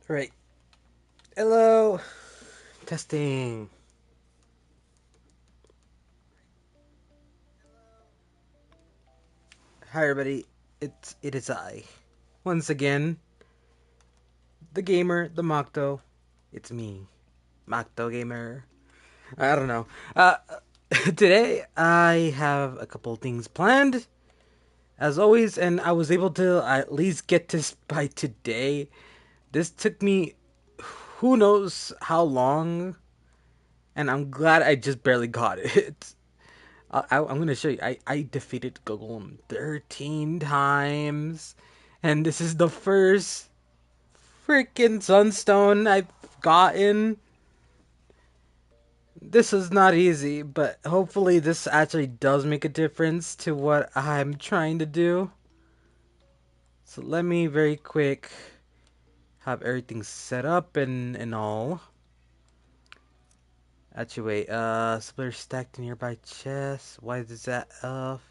Right. Hello. Testing. Hi everybody. It is I. Once again, the gamer, the Mocto. It's me. Mocto Gamer. I don't know. Today I have a couple things planned. As always, and I was able to at least get this by today. This took me who knows how long, and I'm glad I just barely got it. I'm gonna show you. I defeated Golem 13 times, and this is the first freaking Sunstone I've gotten. This is not easy, but hopefully this actually does make a difference to what I'm trying to do. So let me very quick have everything set up and all. Actually, wait. Splitter stacked in nearby chest. Why is that up?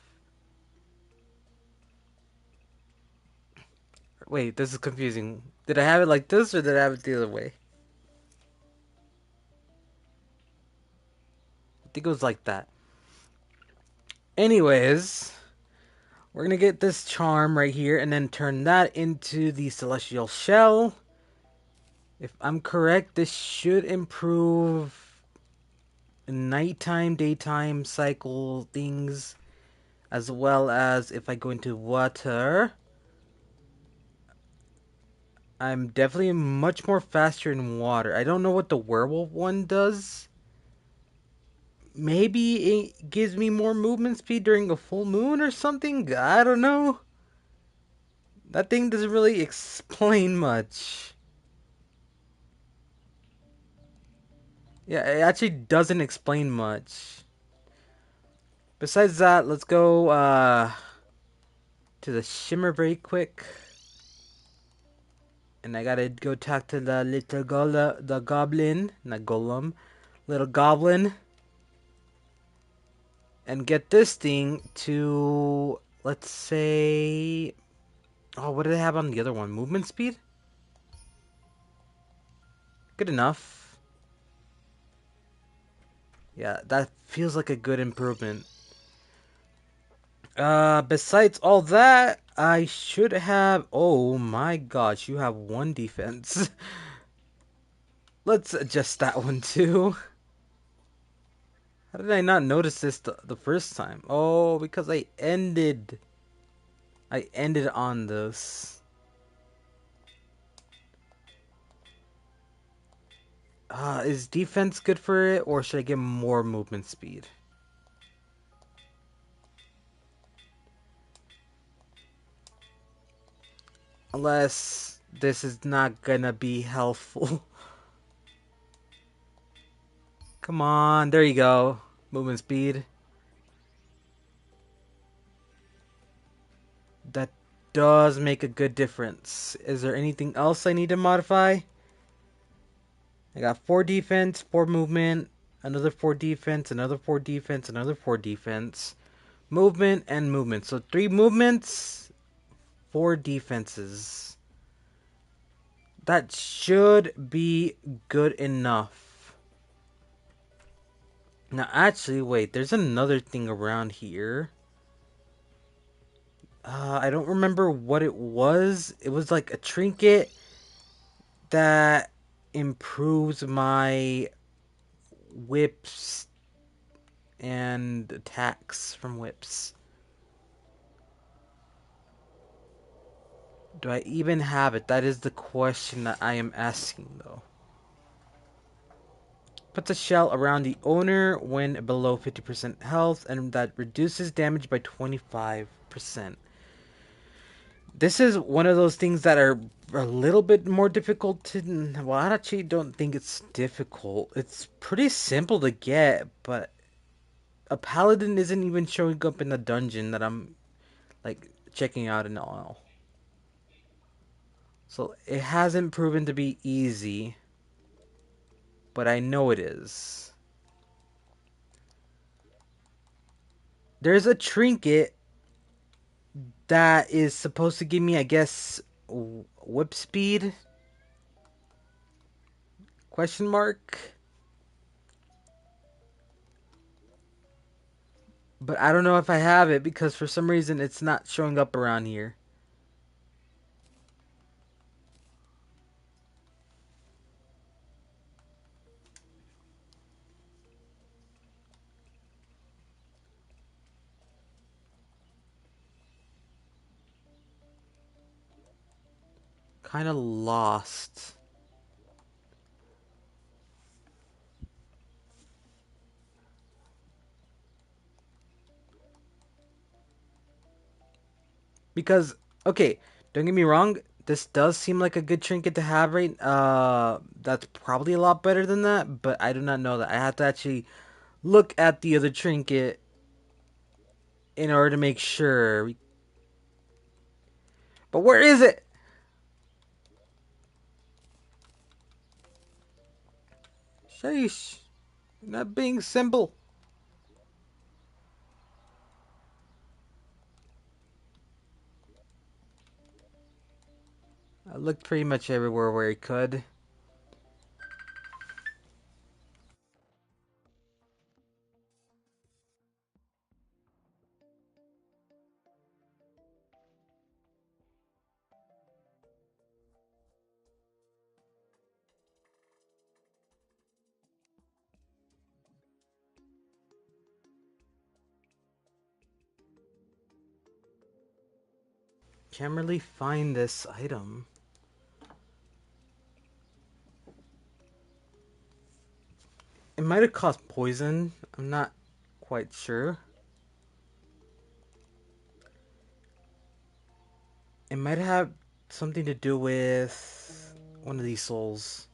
Wait, this is confusing. Did I have it like this or did I have it the other way? I think it was like that. Anyways, we're gonna get this charm right here and then turn that into the celestial shell. If I'm correct, this should improve nighttime, daytime cycle things, as well as if I go into water. I'm definitely much more faster in water. I don't know what the werewolf one does. Maybe it gives me more movement speed during a full moon or something? I don't know. That thing doesn't really explain much. Yeah, it actually doesn't explain much. Besides that, let's go to the shimmer very quick. And I gotta go talk to the little the goblin, not golem, little goblin, and get this thing to, let's say, oh, what did I have on the other one? Movement speed? Good enough. Yeah, that feels like a good improvement. Besides all that, I should have. Oh my gosh, you have one defense. Let's adjust that one too. How did I not notice this the first time? Oh, because I ended. I ended on this. Is defense good for it, or should I get more movement speed? Unless this is not gonna be helpful. Come on, there you go. Movement speed. That does make a good difference. Is there anything else I need to modify? I got 4 defense, 4 movement, another 4 defense, another 4 defense, another 4 defense. Movement and movement. So 3 movements, 4 defenses. That should be good enough. Now actually, wait, there's another thing around here. I don't remember what it was. It was like a trinket that improves my whips and attacks from whips. Do I even have it? That is the question that I am asking, though. Puts a shell around the owner when below 50% health, and that reduces damage by 25%. This is one of those things that are a little bit more difficult to. Well, I actually don't think it's difficult. It's pretty simple to get, but a paladin isn't even showing up in the dungeon that I'm like checking out and all. So it hasn't proven to be easy, but I know it is. There's a trinket that is supposed to give me, I guess, whip speed. Question mark? But I don't know if I have it because for some reason it's not showing up around here. Kind of lost. Because, okay, don't get me wrong, this does seem like a good trinket to have right. That's probably a lot better than that, but I do not know that. I have to actually look at the other trinket in order to make sure. But where is it? Sheesh. Not being simple. I looked pretty much everywhere where I could. Can't really find this item. It might have caused poison. I'm not quite sure. It might have something to do with one of these souls.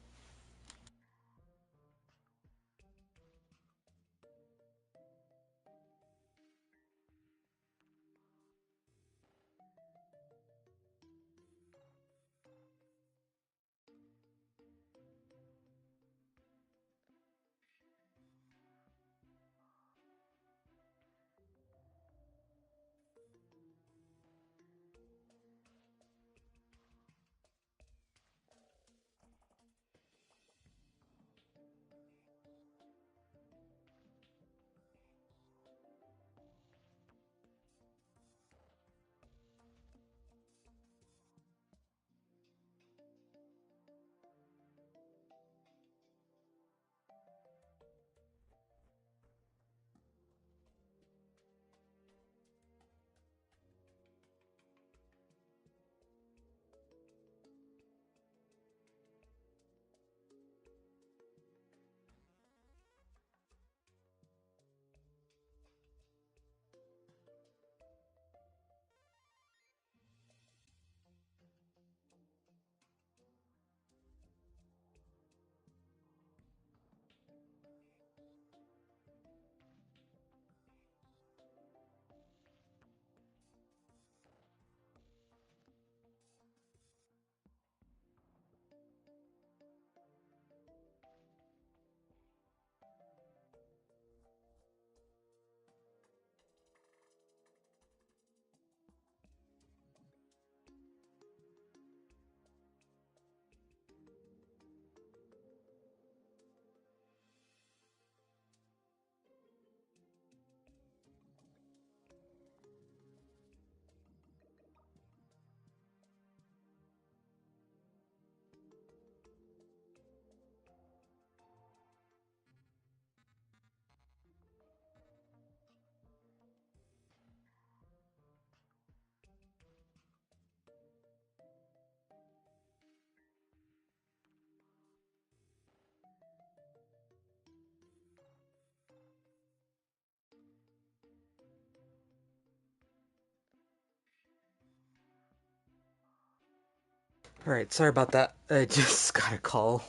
Alright, sorry about that. I just got a call.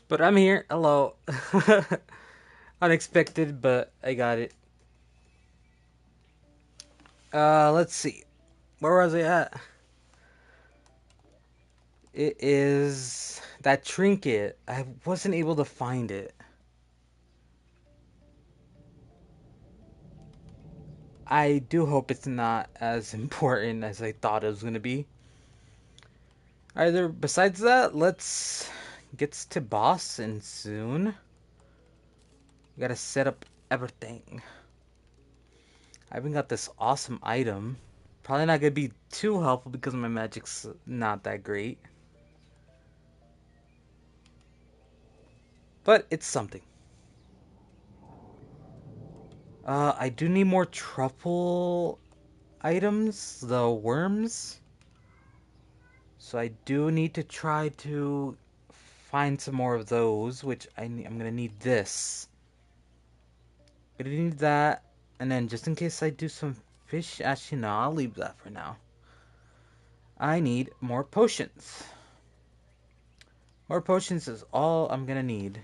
But I'm here. Hello. Unexpected, but I got it. Let's see. Where was I at? It is that trinket. I wasn't able to find it. I do hope it's not as important as I thought it was gonna be. Either besides that, let's gets to Boston soon. We gotta set up everything. I even got this awesome item. Probably not gonna be too helpful because my magic's not that great. But it's something. I do need more truffle items, the worms. So I do need to try to find some more of those, which I'm gonna need this. Gonna need that, and then just in case I do some fish, actually no, I'll leave that for now. I need more potions. More potions is all I'm gonna need.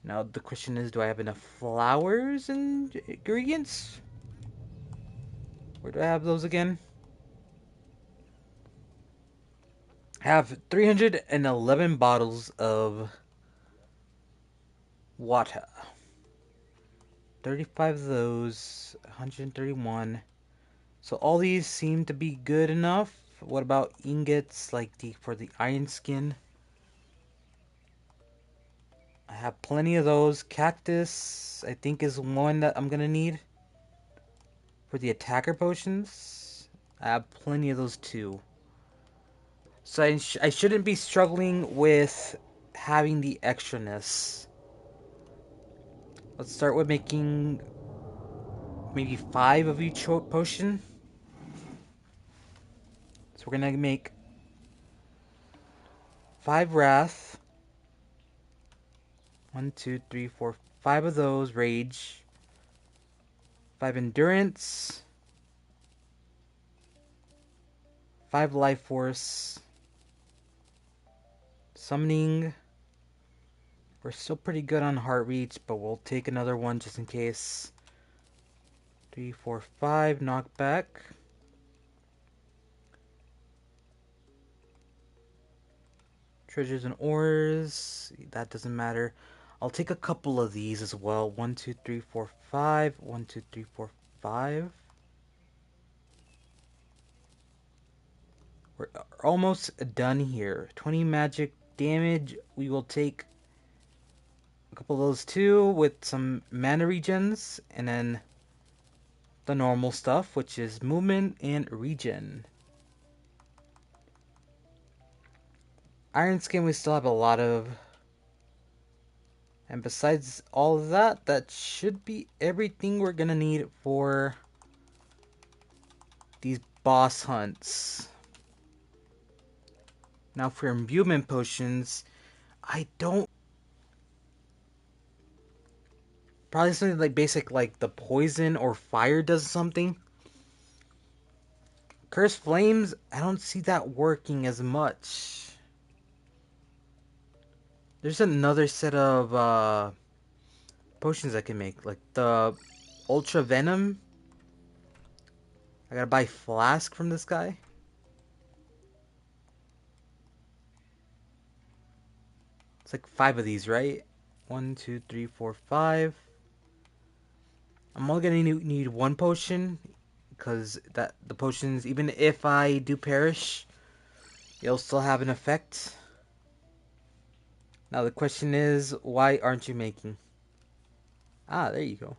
Now the question is, do I have enough flowers and ingredients? Where do I have those again? I have 311 bottles of water. 35 of those, 131. So all these seem to be good enough. What about ingots like for the iron skin? I have plenty of those. Cactus, I think, is one that I'm gonna need for the attacker potions. I have plenty of those too. So I shouldn't be struggling with having the extraness. Let's start with making maybe 5 of each potion. So we're gonna make 5 wrath. 1, 2, 3, 4, 5 of those rage. 5 endurance. 5 life force. Summoning. We're still pretty good on heart reach, but we'll take another one just in case. 3, 4, 5 knockback. Treasures and ores. That doesn't matter. I'll take a couple of these as well. 1, 2, 3, 4, 5. 1, 2, 3, 4, 5. We're almost done here. 20 magic damage. We will take a couple of those too with some mana regens. And then the normal stuff, which is movement and regen. Iron skin we still have a lot of. And besides all of that, that should be everything we're gonna need for these boss hunts. Now for imbuement potions, I don't... Probably something like basic, like the poison or fire does something. Cursed Flames, I don't see that working as much. There's another set of potions I can make, like the Ultra Venom. I gotta buy Flask from this guy. It's like 5 of these, right? 1, 2, 3, 4, 5. I'm only gonna need 1 potion because that the potions, even if I do perish, it'll still have an effect. Now the question is, why aren't you making? Ah, there you go.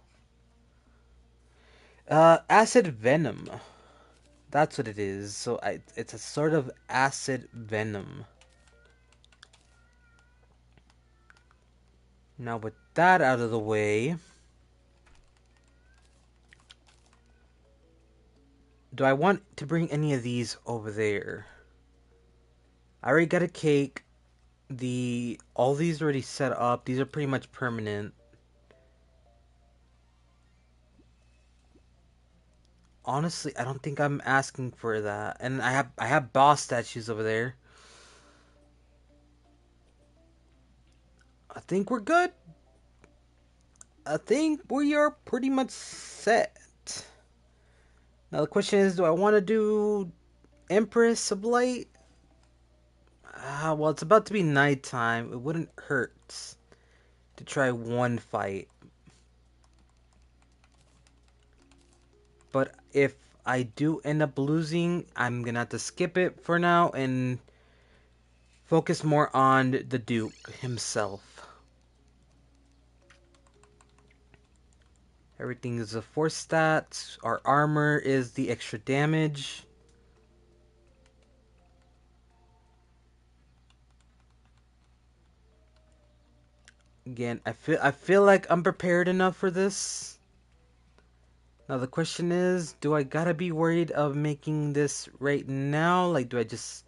Acid Venom. That's what it is. So it's a sort of acid venom. Now with that out of the way, do I want to bring any of these over there? I already got a cake. All these already set up. These are pretty much permanent. Honestly, I don't think I'm asking for that. And I have boss statues over there. I think we're good. I think we are pretty much set. Now the question is, do I want to do Empress of Light? Well, it's about to be nighttime. It wouldn't hurt to try one fight. But if I do end up losing, I'm gonna have to skip it for now and focus more on the Duke himself. Everything is a 4 stats. Our armor is the extra damage. Again, I feel like I'm prepared enough for this. Now the question is, do I gotta be worried of making this right now? Like, do I just...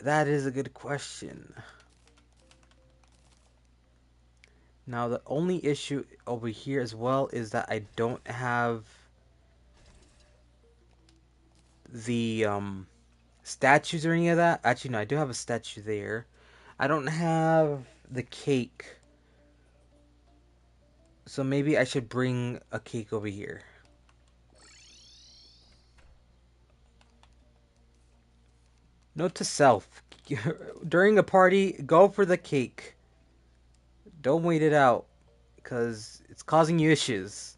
That is a good question. Now the only issue over here as well is that I don't have the statues or any of that. Actually, no, I do have a statue there. I don't have the cake. So maybe I should bring a cake over here. Note to self. During a party, go for the cake. Don't wait it out, because it's causing you issues.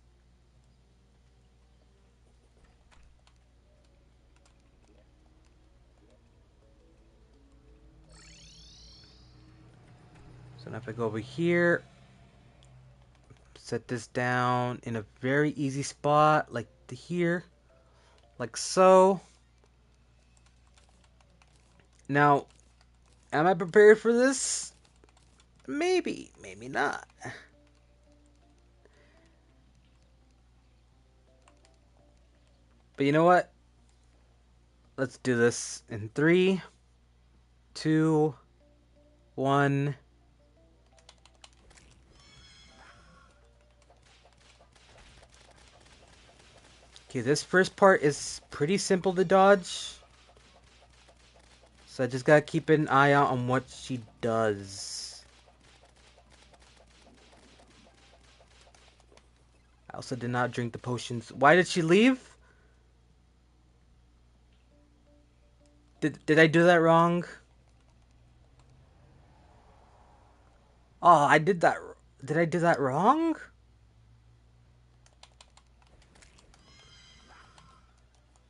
So now if I go over here, set this down in a very easy spot, like here, like so. Now, am I prepared for this? Maybe, maybe not. But you know what? Let's do this in 3, 2, 1. Okay, this first part is pretty simple to dodge. So I just gotta keep an eye out on what she does. I also did not drink the potions. Why did she leave? Did I do that wrong? Oh, I did that. Did I do that wrong?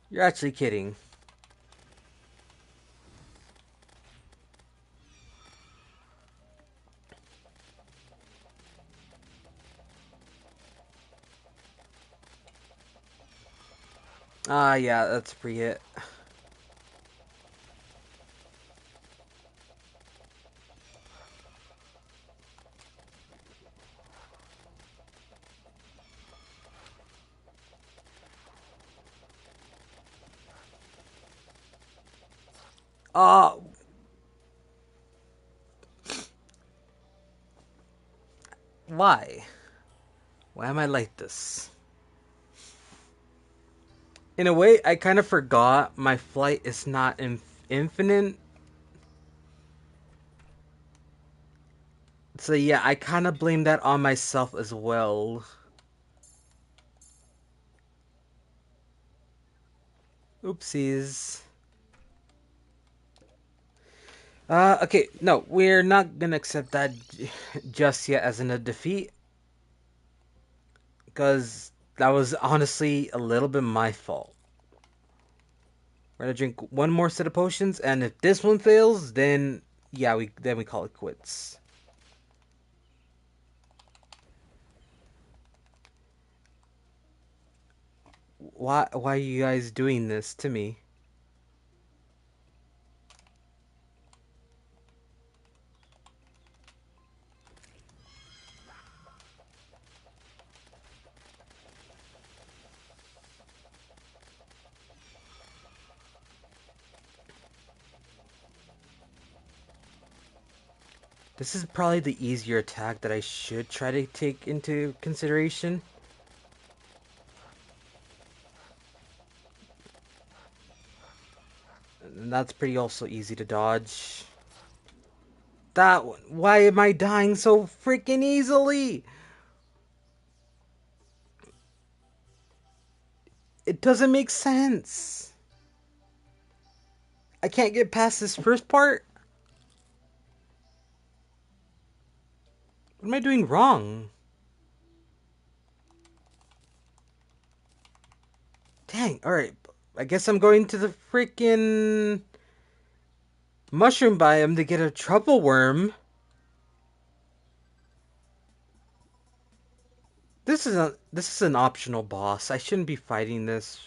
You're actually kidding. Ah, yeah, that's free hit. Ah, why? Why am I like this? In a way, I kind of forgot my flight is not infinite. So yeah, I kind of blame that on myself as well. Oopsies. Okay, no, we're not gonna accept that just yet as in a defeat. Because that was honestly a little bit my fault. We're gonna drink one more set of potions, and if this one fails, then yeah, we call it quits. Why are you guys doing this to me? This is probably the easier attack that I should try to take into consideration. And that's pretty also easy to dodge. That one. Why am I dying so freaking easily? It doesn't make sense. I can't get past this first part. What am I doing wrong? Dang, alright. I guess I'm going to the freaking Mushroom biome to get a trouble worm. This is an optional boss. I shouldn't be fighting this.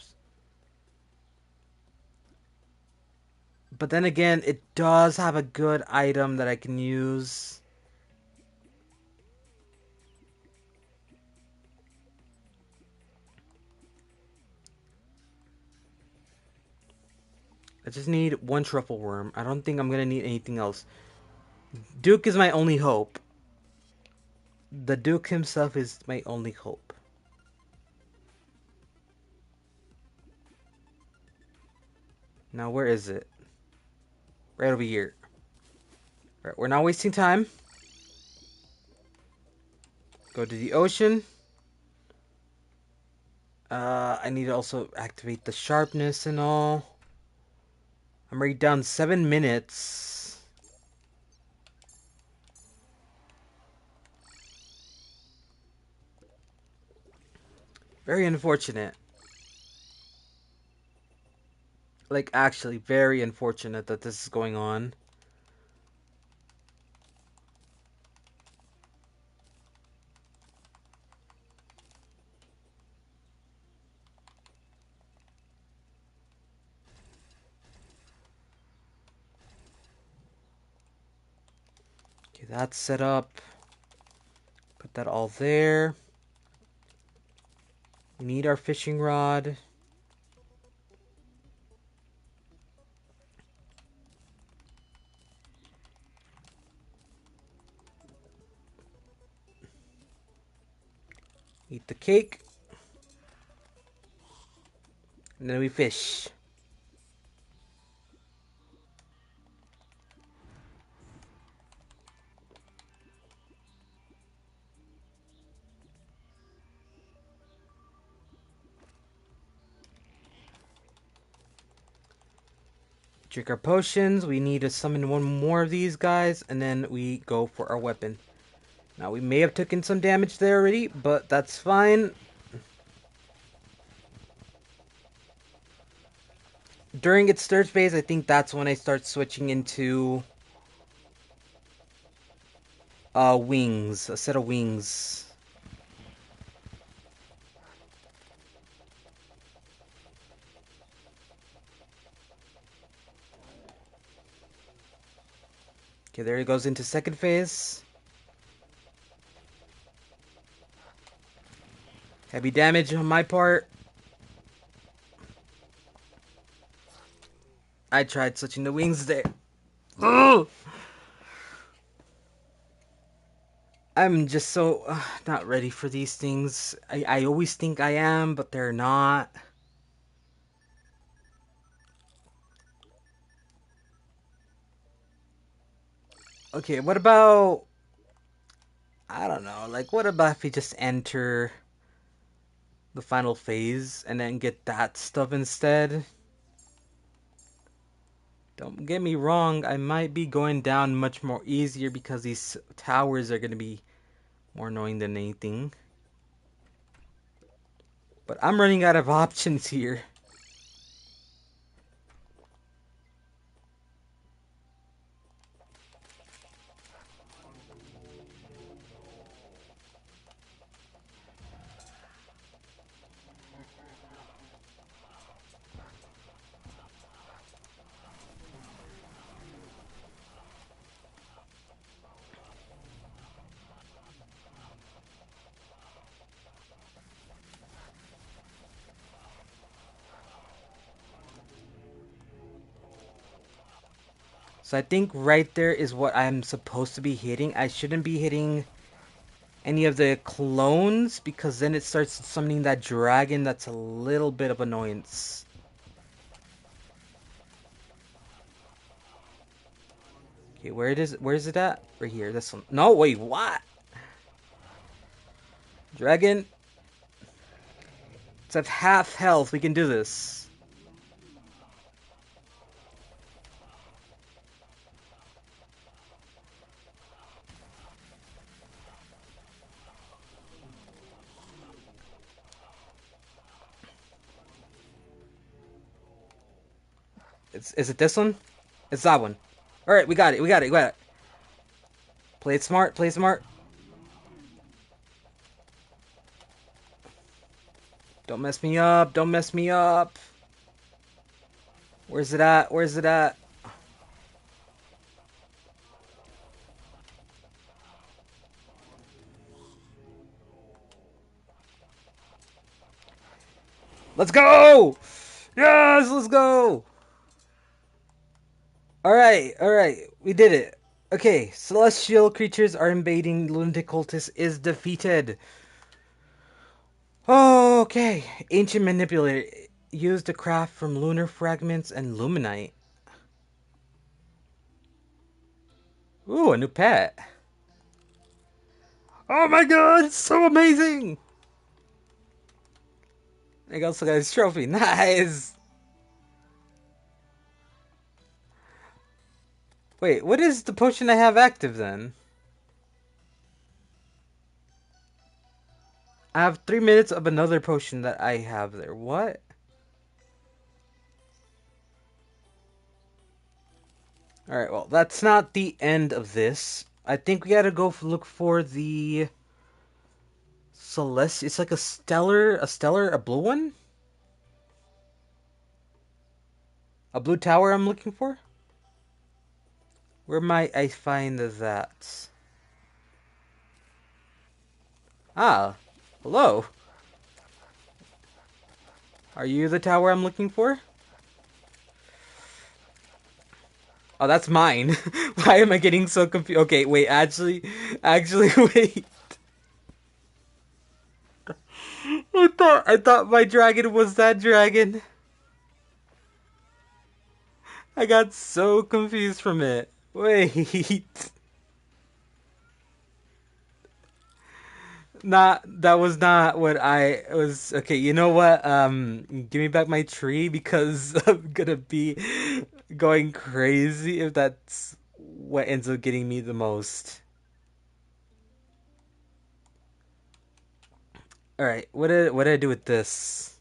But then again, it does have a good item that I can use. I just need one truffle worm. I don't think I'm gonna need anything else. Duke is my only hope. The Duke himself is my only hope. Now where is it? Right over here. Right, we're not wasting time. Go to the ocean. I need to also activate the sharpness and all. I'm already down 7 minutes. Very unfortunate. Like, actually, very unfortunate that this is going on. Okay, that's set up. Put that all there. We need our fishing rod. Eat the cake. And then we fish. Drink our potions. We need to summon one more of these guys. And then we go for our weapon. Now, we may have taken some damage there already, but that's fine. During its third phase, I think that's when I start switching into wings. A set of wings. Okay, there he goes into second phase. Heavy damage on my part. I tried switching the wings there. Ugh! I'm just so not ready for these things. I always think I am, but they're not. Okay, what about... I don't know, like, what about if we just enter the final phase and then get that stuff instead? Don't get me wrong, I might be going down much more easier because these towers are going to be more annoying than anything. But I'm running out of options here. So I think right there is what I'm supposed to be hitting. I shouldn't be hitting any of the clones because then it starts summoning that dragon that's a little bit of annoyance. Okay, where is it at? Right here, this one. No, wait, what? Dragon. It's at half health. We can do this. Is it this one? It's that one. All right, we got it. We got it. We got it. Play it smart. Play it smart. Don't mess me up. Don't mess me up. Where's it at? Where's it at? Let's go! Yes, let's go! Alright, we did it. Okay, celestial creatures are invading, lunatic cultist is defeated. Okay, ancient manipulator used to craft from lunar fragments and luminite. Ooh, a new pet. Oh my god, it's so amazing! I also got his trophy. Nice! Wait, what is the potion I have active then? I have 3 minutes of another potion that I have there. What? Alright, well, that's not the end of this. I think we gotta go look for the Celeste. It's like a blue one? A blue tower I'm looking for? Where might I find that? Ah, hello. Are you the tower I'm looking for? Oh, that's mine. Why am I getting so confused? Okay, wait, actually, wait. I thought my dragon was that dragon. I got so confused from it. Wait. Not that was not what I was. Okay, you know what? Give me back my tree because I'm gonna be going crazy if that's what ends up getting me the most. All right, what did I do with this?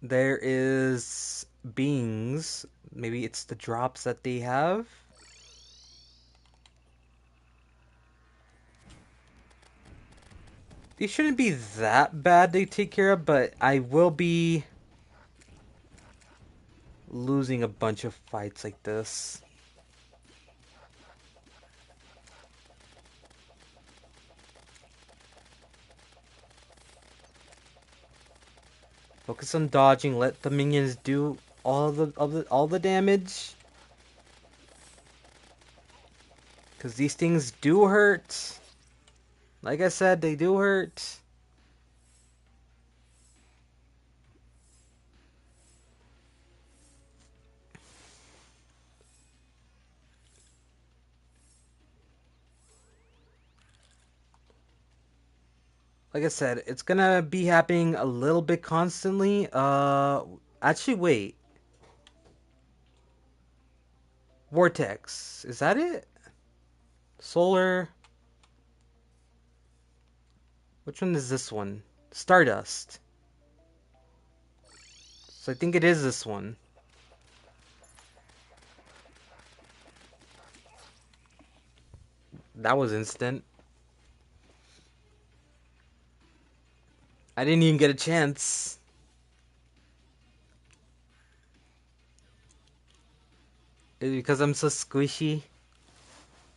There is beings. Maybe it's the drops that they have. These shouldn't be that bad to take care of, but I will be losing a bunch of fights like this. Focus on dodging. Let the minions do all the damage. Cause these things do hurt. Like I said, they do hurt. Like I said, it's gonna be happening a little bit constantly. Actually, wait. Vortex. Is that it? Solar. Which one is this one? Stardust. So I think it is this one. That was instant. I didn't even get a chance. Is it because I'm so squishy?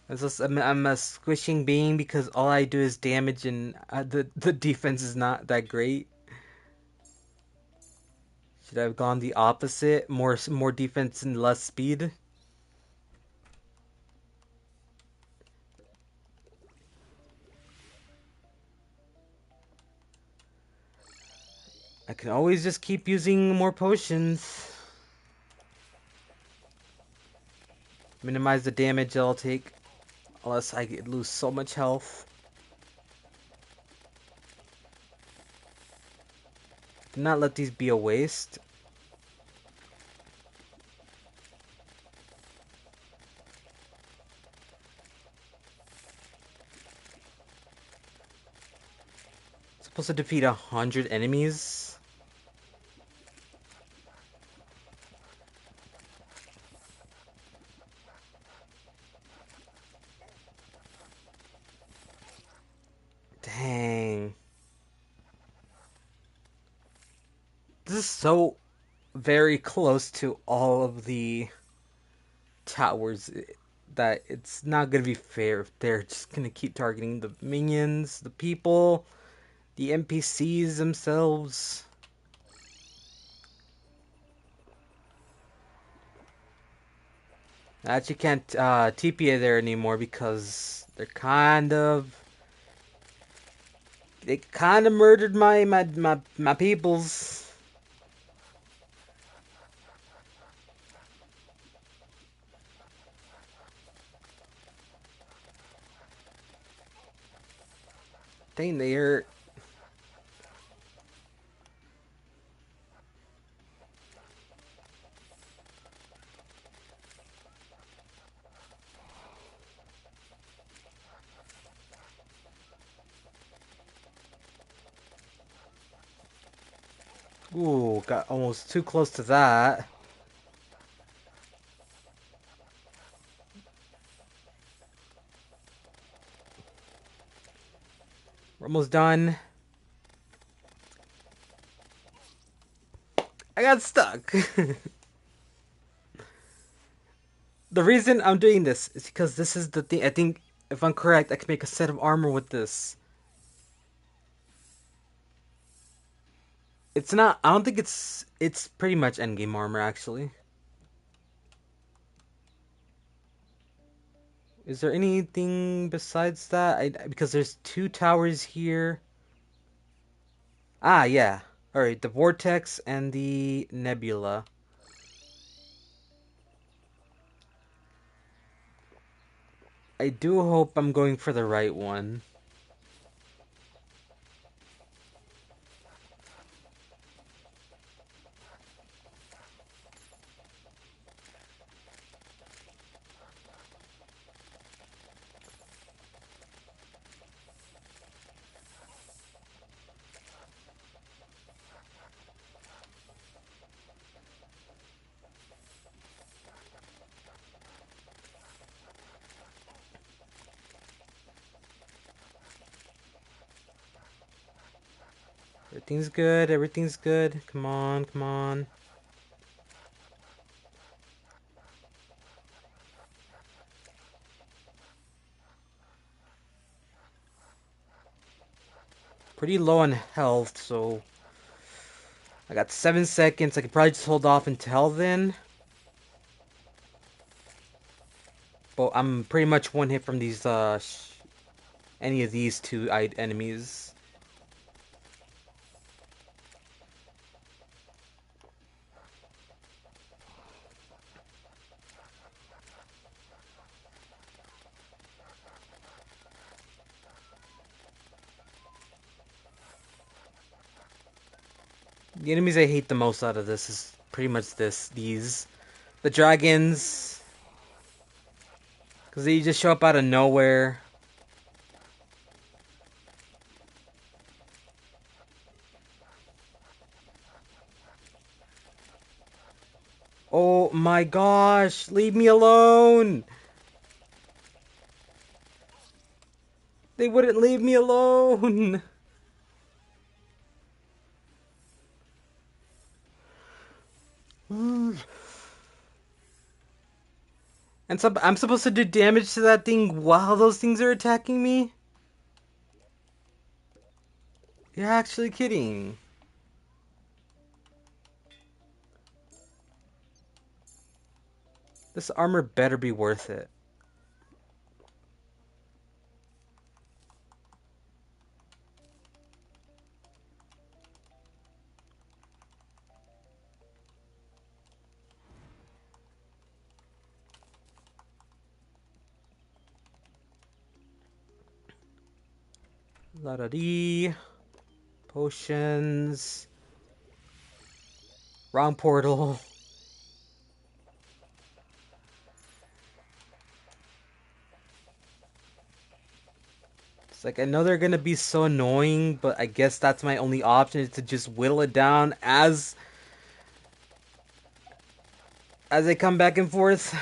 I'm a squishing being because all I do is damage and the defense is not that great. Should I have gone the opposite? More defense and less speed? I can always just keep using more potions. Minimize the damage I'll take. Unless I lose so much health. Do not let these be a waste. Supposed to defeat 100 enemies. is so very close to all of the towers that it's not gonna be fair if they're just gonna keep targeting the minions, the people, the NPCs themselves. I actually can't TPA there anymore because they kind of murdered my peoples. Dang, they're ooh, got almost too close to that. We're almost done. I got stuck. The reason I'm doing this is because this is the thing. I think if I'm correct, I can make a set of armor with this. It's not. I don't think it's. It's pretty much endgame armor actually. Is there anything besides that? Because there's two towers here. Ah, yeah. All right, the vortex and the nebula. I do hope I'm going for the right one. Everything's good. Everything's good. Come on, come on. Pretty low on health, so I got 7 seconds. I could probably just hold off until then. But I'm pretty much one hit from these any of these two enemies. The enemies I hate the most out of this is pretty much these. The dragons. Because they just show up out of nowhere. Oh my gosh, leave me alone! They wouldn't leave me alone! And so I'm supposed to do damage to that thing while those things are attacking me? You're actually kidding. This armor better be worth it. La da dee. Potions. Wrong portal. It's like, I know they're gonna be so annoying, but I guess that's my only option is to just whittle it down as they come back and forth.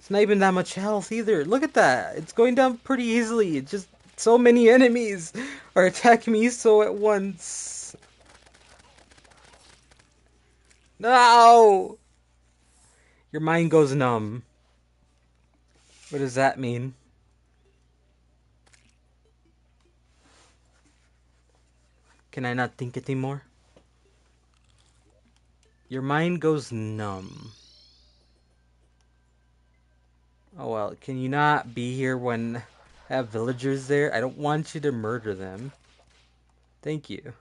It's not even that much health either. Look at that. It's going down pretty easily. It's So many enemies are attacking me so at once. No! Your mind goes numb. What does that mean? Can I not think anymore? Your mind goes numb. Oh well, can you not be here when I have villagers there? I don't want you to murder them. Thank you.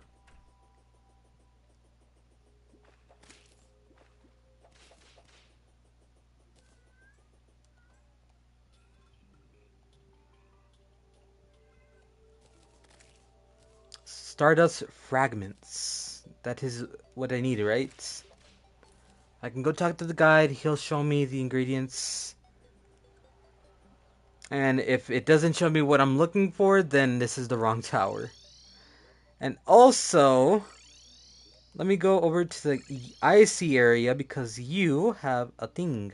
Stardust fragments. That is what I need, right? I can go talk to the guide. He'll show me the ingredients. And if it doesn't show me what I'm looking for, then this is the wrong tower. And also, let me go over to the icy area because you have a thing.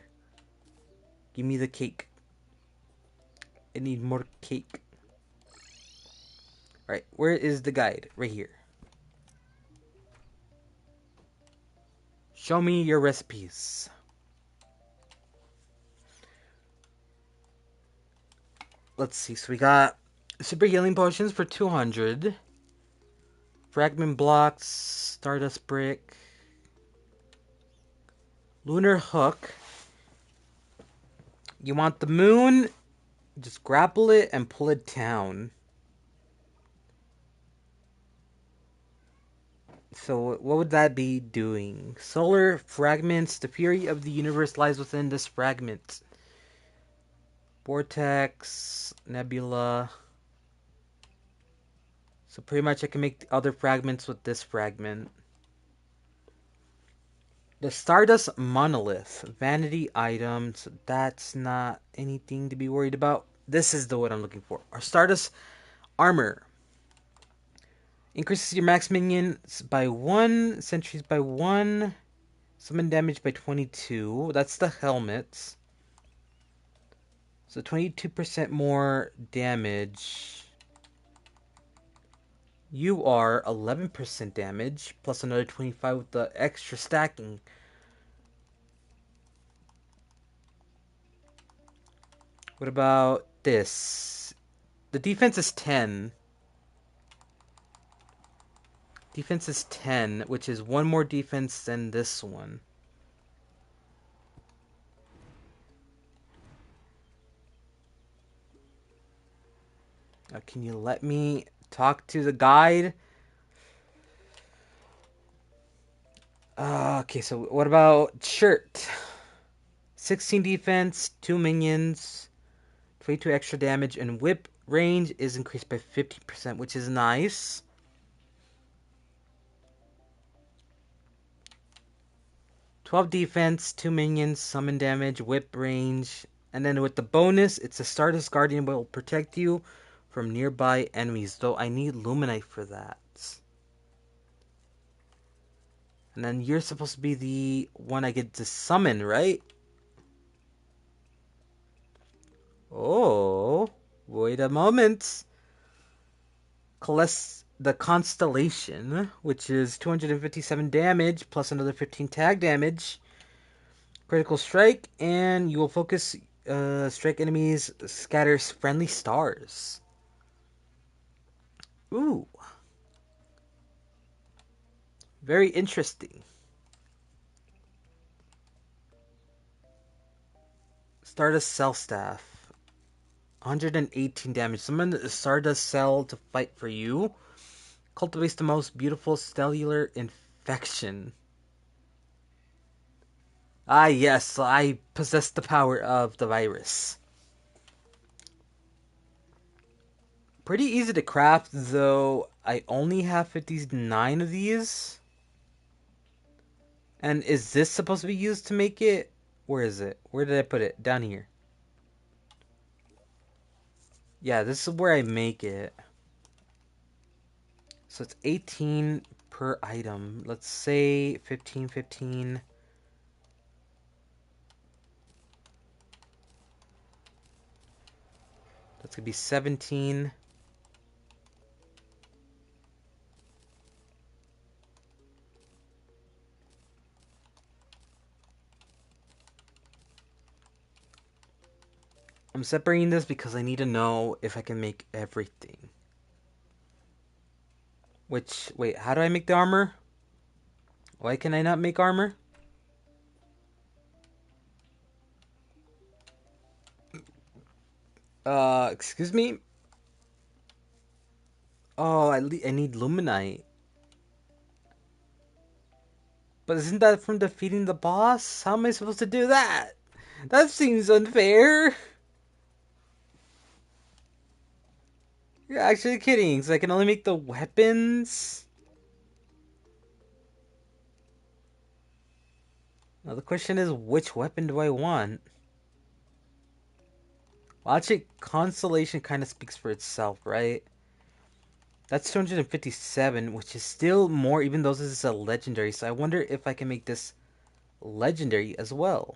Give me the cake. I need more cake. Alright, where is the guide? Right here. Show me your recipes. Let's see. So we got super healing potions for 200. Fragment blocks. Stardust brick. Lunar hook. You want the moon? Just grapple it and pull it down. So what would that be doing? Solar fragments. The fury of the universe lies within this fragment. Vortex. Nebula. So pretty much I can make other fragments with this fragment. The Stardust Monolith. Vanity items. That's not anything to be worried about. This is the what I'm looking for. Our Stardust Armor. Increases your max minions by 1. Sentries by 1. Summon damage by 22. That's the helmets. So 22% more damage. You are 11% damage. Plus another 25 with the extra stacking. What about this? The defense is 10. Defense is 10, which is one more defense than this one. Can you let me talk to the guide? Okay, so what about shirt? 16 defense, 2 minions, 22 extra damage, and whip range is increased by 50%, which is nice. "12 defense, 2 minions, summon damage, whip range, and then with the bonus, it's a Stardust Guardian will protect you from nearby enemies, though I need Luminite for that. And then you're supposed to be the one I get to summon, right? Oh, wait a moment. The Constellation, which is 257 damage plus another 15 tag damage. Critical strike, and you will focus strike enemies, scatters friendly stars. Ooh. Very interesting. Stardust Cell Staff. 118 damage. Summon the Stardust Cell to fight for you. Cultivates the most beautiful cellular infection. Ah, yes, I possess the power of the virus. Pretty easy to craft, though I only have 59 of these. And is this supposed to be used to make it? Where is it? Where did I put it? Down here. Yeah, this is where I make it. So it's 18 per item. Let's say 15, 15. That's going to be 17. I'm separating this because I need to know if I can make everything. Which, wait, how do I make the armor? Why can I not make armor? Excuse me? Oh, I need Luminite. But isn't that from defeating the boss? How am I supposed to do that? That seems unfair. You're actually kidding, so I can only make the weapons? Now the question is, which weapon do I want? Well, actually, Constellation kind of speaks for itself, right? That's 257, which is still more, even though this is a legendary. So I wonder if I can make this legendary as well.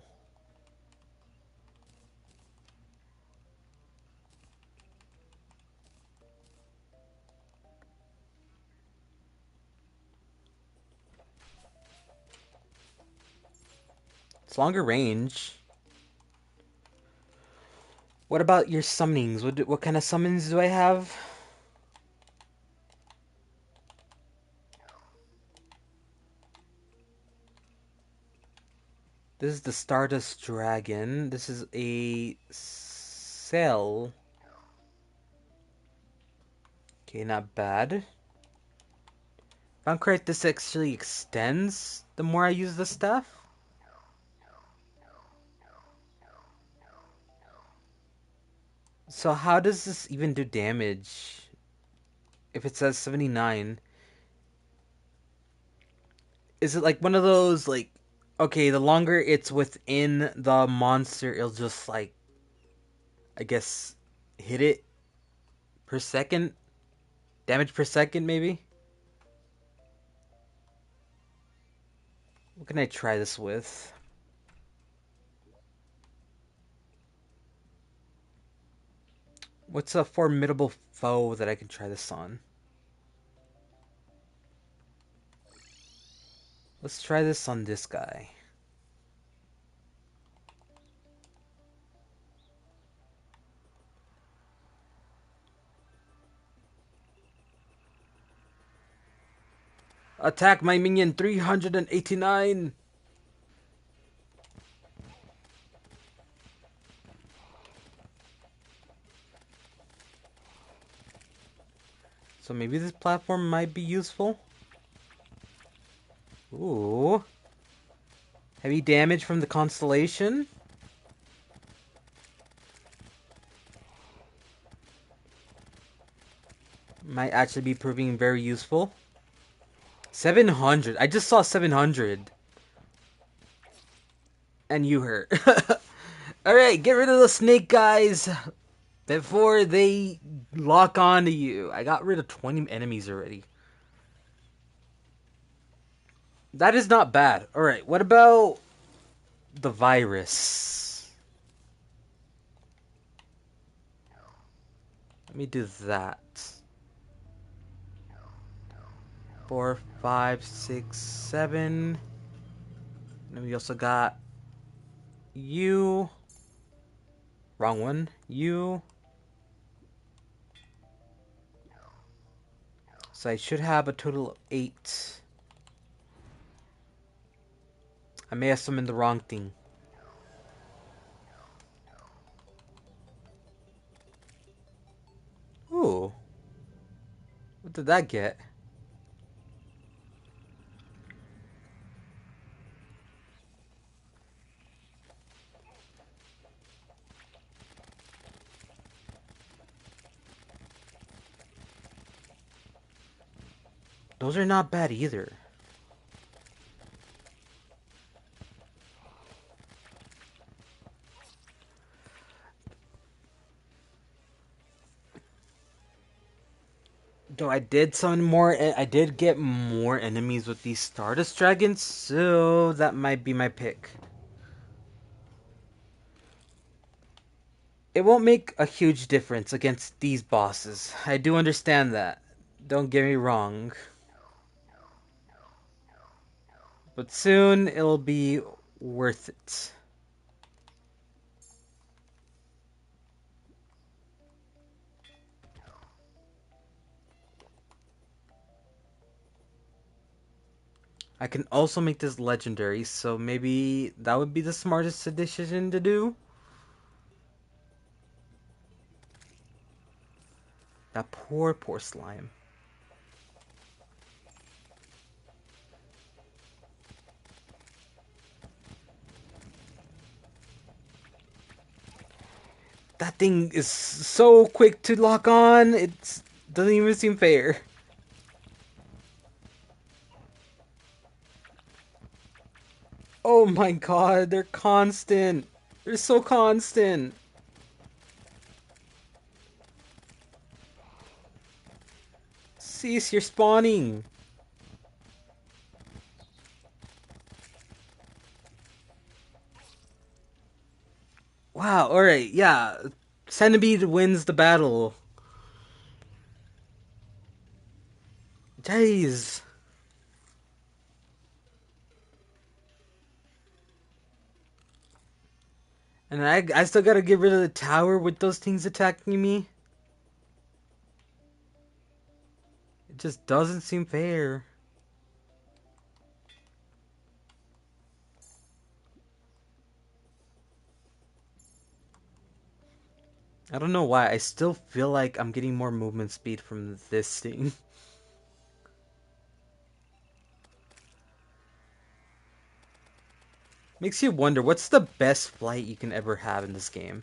It's longer range. What about your summonings? What kind of summons do I have? This is the Stardust Dragon. This is a cell. Okay, not bad. If I'm correct, this actually extends the more I use the stuff. So how does this even do damage? If it says 79, is it like one of those like, okay, the longer it's within the monster, it'll just like, I guess, hit it per second, damage per second maybe? What can I try this with? What's a formidable foe that I can try this on? Let's try this on this guy. Attack my minion 389! So maybe this platform might be useful? Ooh. Heavy damage from the constellation? Might actually be proving very useful. 700. I just saw 700. And you hurt. Alright, get rid of the snake guys before they lock on to you. I got rid of 20 enemies already. That is not bad. Alright, what about the virus? Let me do that. 4, 5, 6, 7. And we also got you. Wrong one. You. So I should have a total of 8. I may have summoned the wrong thing. Ooh. What did that get? Those are not bad either. Though I did summon more, I did get more enemies with these Stardust Dragons, so that might be my pick. It won't make a huge difference against these bosses. I do understand that. Don't get me wrong. But soon it'll be worth it. I can also make this legendary, so maybe that would be the smartest decision to do. That poor slime. That thing is so quick to lock on, it doesn't even seem fair. Oh my god, they're constant. They're so constant. Cease, you're spawning. Wow, alright, yeah. Centipede wins the battle. Jeez. And I still gotta get rid of the tower with those things attacking me. It just doesn't seem fair. I don't know why. I still feel like I'm getting more movement speed from this thing. Makes you wonder, what's the best flight you can ever have in this game?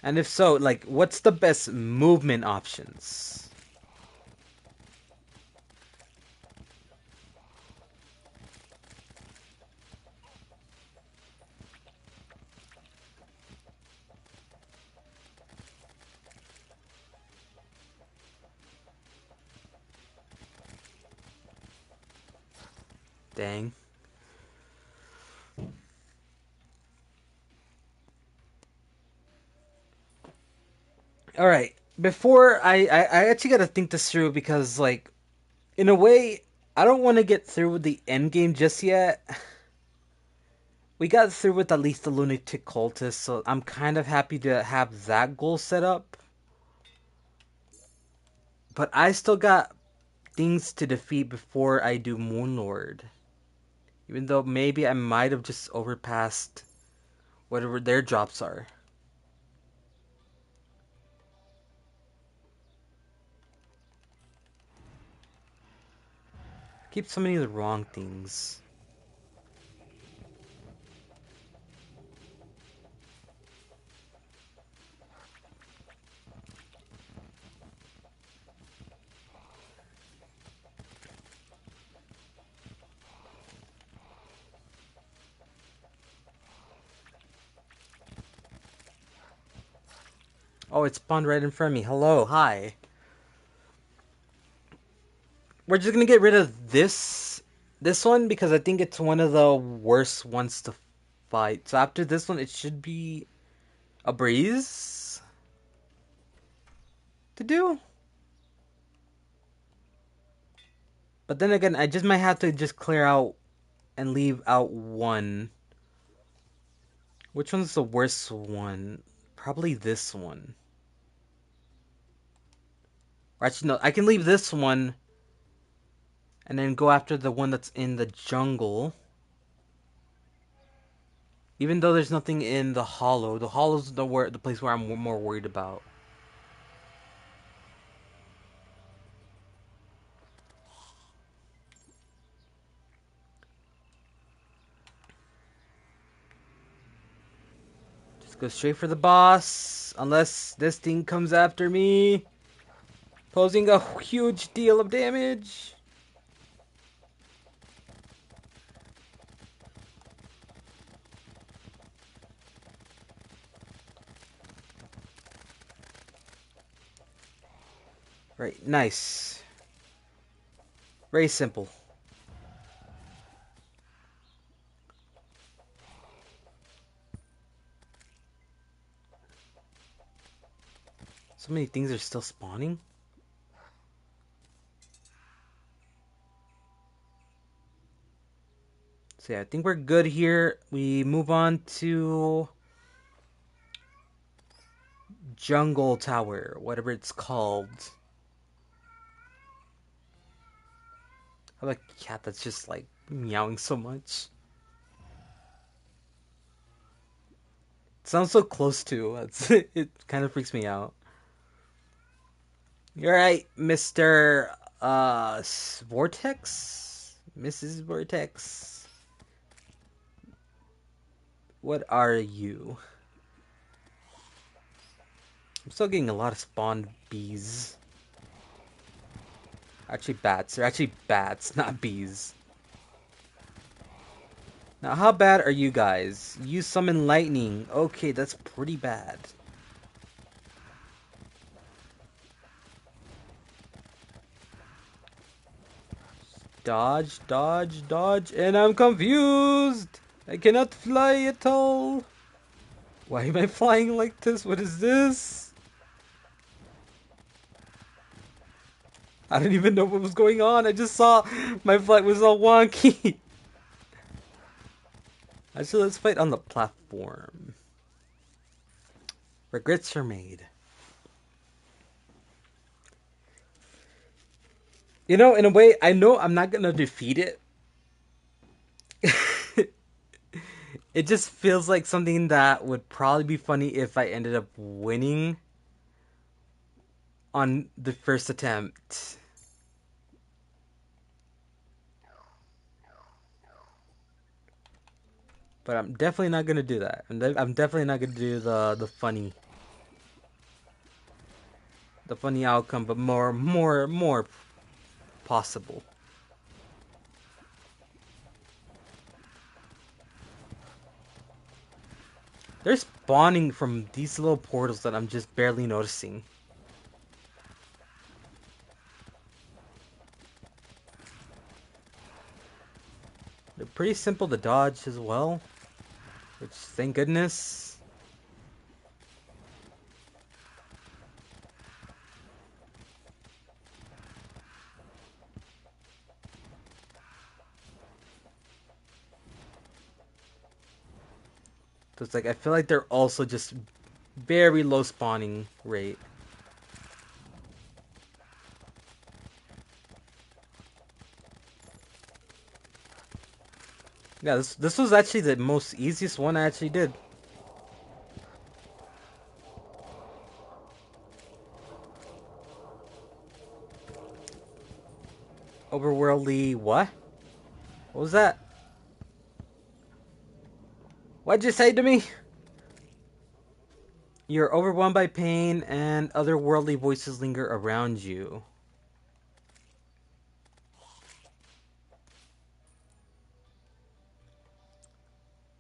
And if so, like, what's the best movement options? Dang. Alright, before I actually gotta think this through because, like, in a way, I don't want to get through with the end game just yet. We got through with at least the lunatic cultist, so I'm kind of happy to have that goal set up. But I still got things to defeat before I do Moonlord. Even though maybe I might have just overpassed whatever their drops are. Keep so many of the wrong things. Oh, it spawned right in front of me. Hello, hi. We're just gonna get rid of this one because I think it's one of the worst ones to fight. So after this one, it should be a breeze to do. But then again, I just might have to just clear out and leave out one. Which one's the worst one? Probably this one. Or actually, no, I can leave this one and then go after the one that's in the jungle. Even though there's nothing in the hollow. The hollow's the place where I'm more worried about. Just go straight for the boss. Unless this thing comes after me. Posing a huge deal of damage. Right, nice. Very simple. So many things are still spawning. So yeah, I think we're good here. We move on to Jungle Tower, whatever it's called. I have a cat that's just like meowing so much. It sounds so close to. It kind of freaks me out. You're right, Mister Vortex, Mrs. Vortex. What are you? I'm still getting a lot of spawned bees. Actually, bats. They're actually bats, not bees. Now, how bad are you guys? You summon lightning. Okay, that's pretty bad. Dodge, dodge, dodge, and I'm confused! I cannot fly at all! Why am I flying like this? What is this? I don't even know what was going on. I just saw my flight was all wonky. Actually, let's fight on the platform. Regrets are made. You know, in a way, I know I'm not gonna defeat it. It just feels like something that would probably be funny if I ended up winning on the first attempt. But I'm definitely not gonna do that. I'm definitely not gonna do the funny outcome, but more possible. They're spawning from these little portals that I'm just barely noticing. They're pretty simple to dodge as well, which thank goodness. So it's like I feel like they're also just very low spawning rate. Yeah, this was actually the most easiest one I actually did. Overworldly what? What was that? What'd you say to me? You're overwhelmed by pain and otherworldly voices linger around you.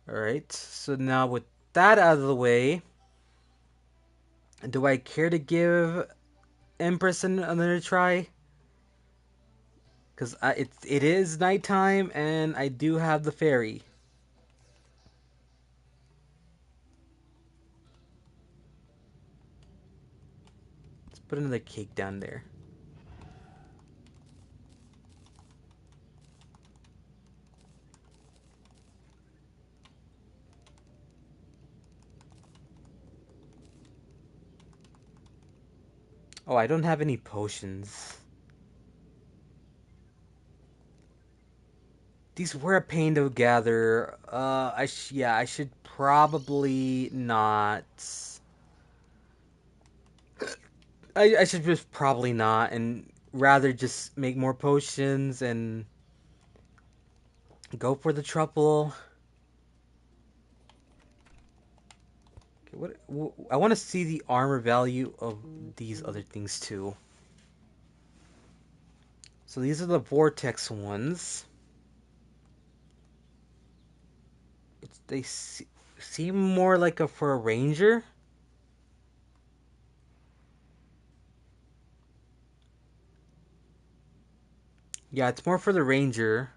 Alright, so now with that out of the way, do I care to give Empress another try? Because it is nighttime and I do have the fairy. Let's put another cake down there. Oh, I don't have any potions. These were a pain to gather. Yeah, I should probably not. I should just probably not, and rather just make more potions and go for the trouble. Okay, I want to see the armor value of these other things too. So these are the vortex ones. They seem more like for a ranger. Yeah, it's more for the ranger.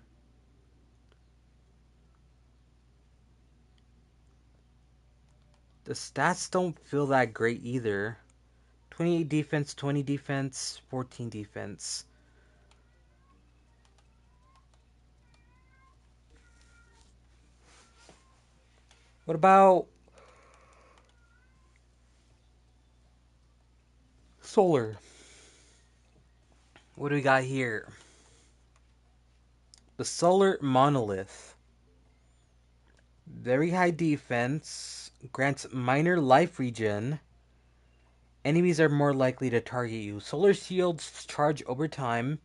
The stats don't feel that great either. 28 defense, 20 defense, 14 defense. What about solar? What do we got here? The Solar Monolith. Very high defense. Grants minor life regen. Enemies are more likely to target you. Solar shields charge over time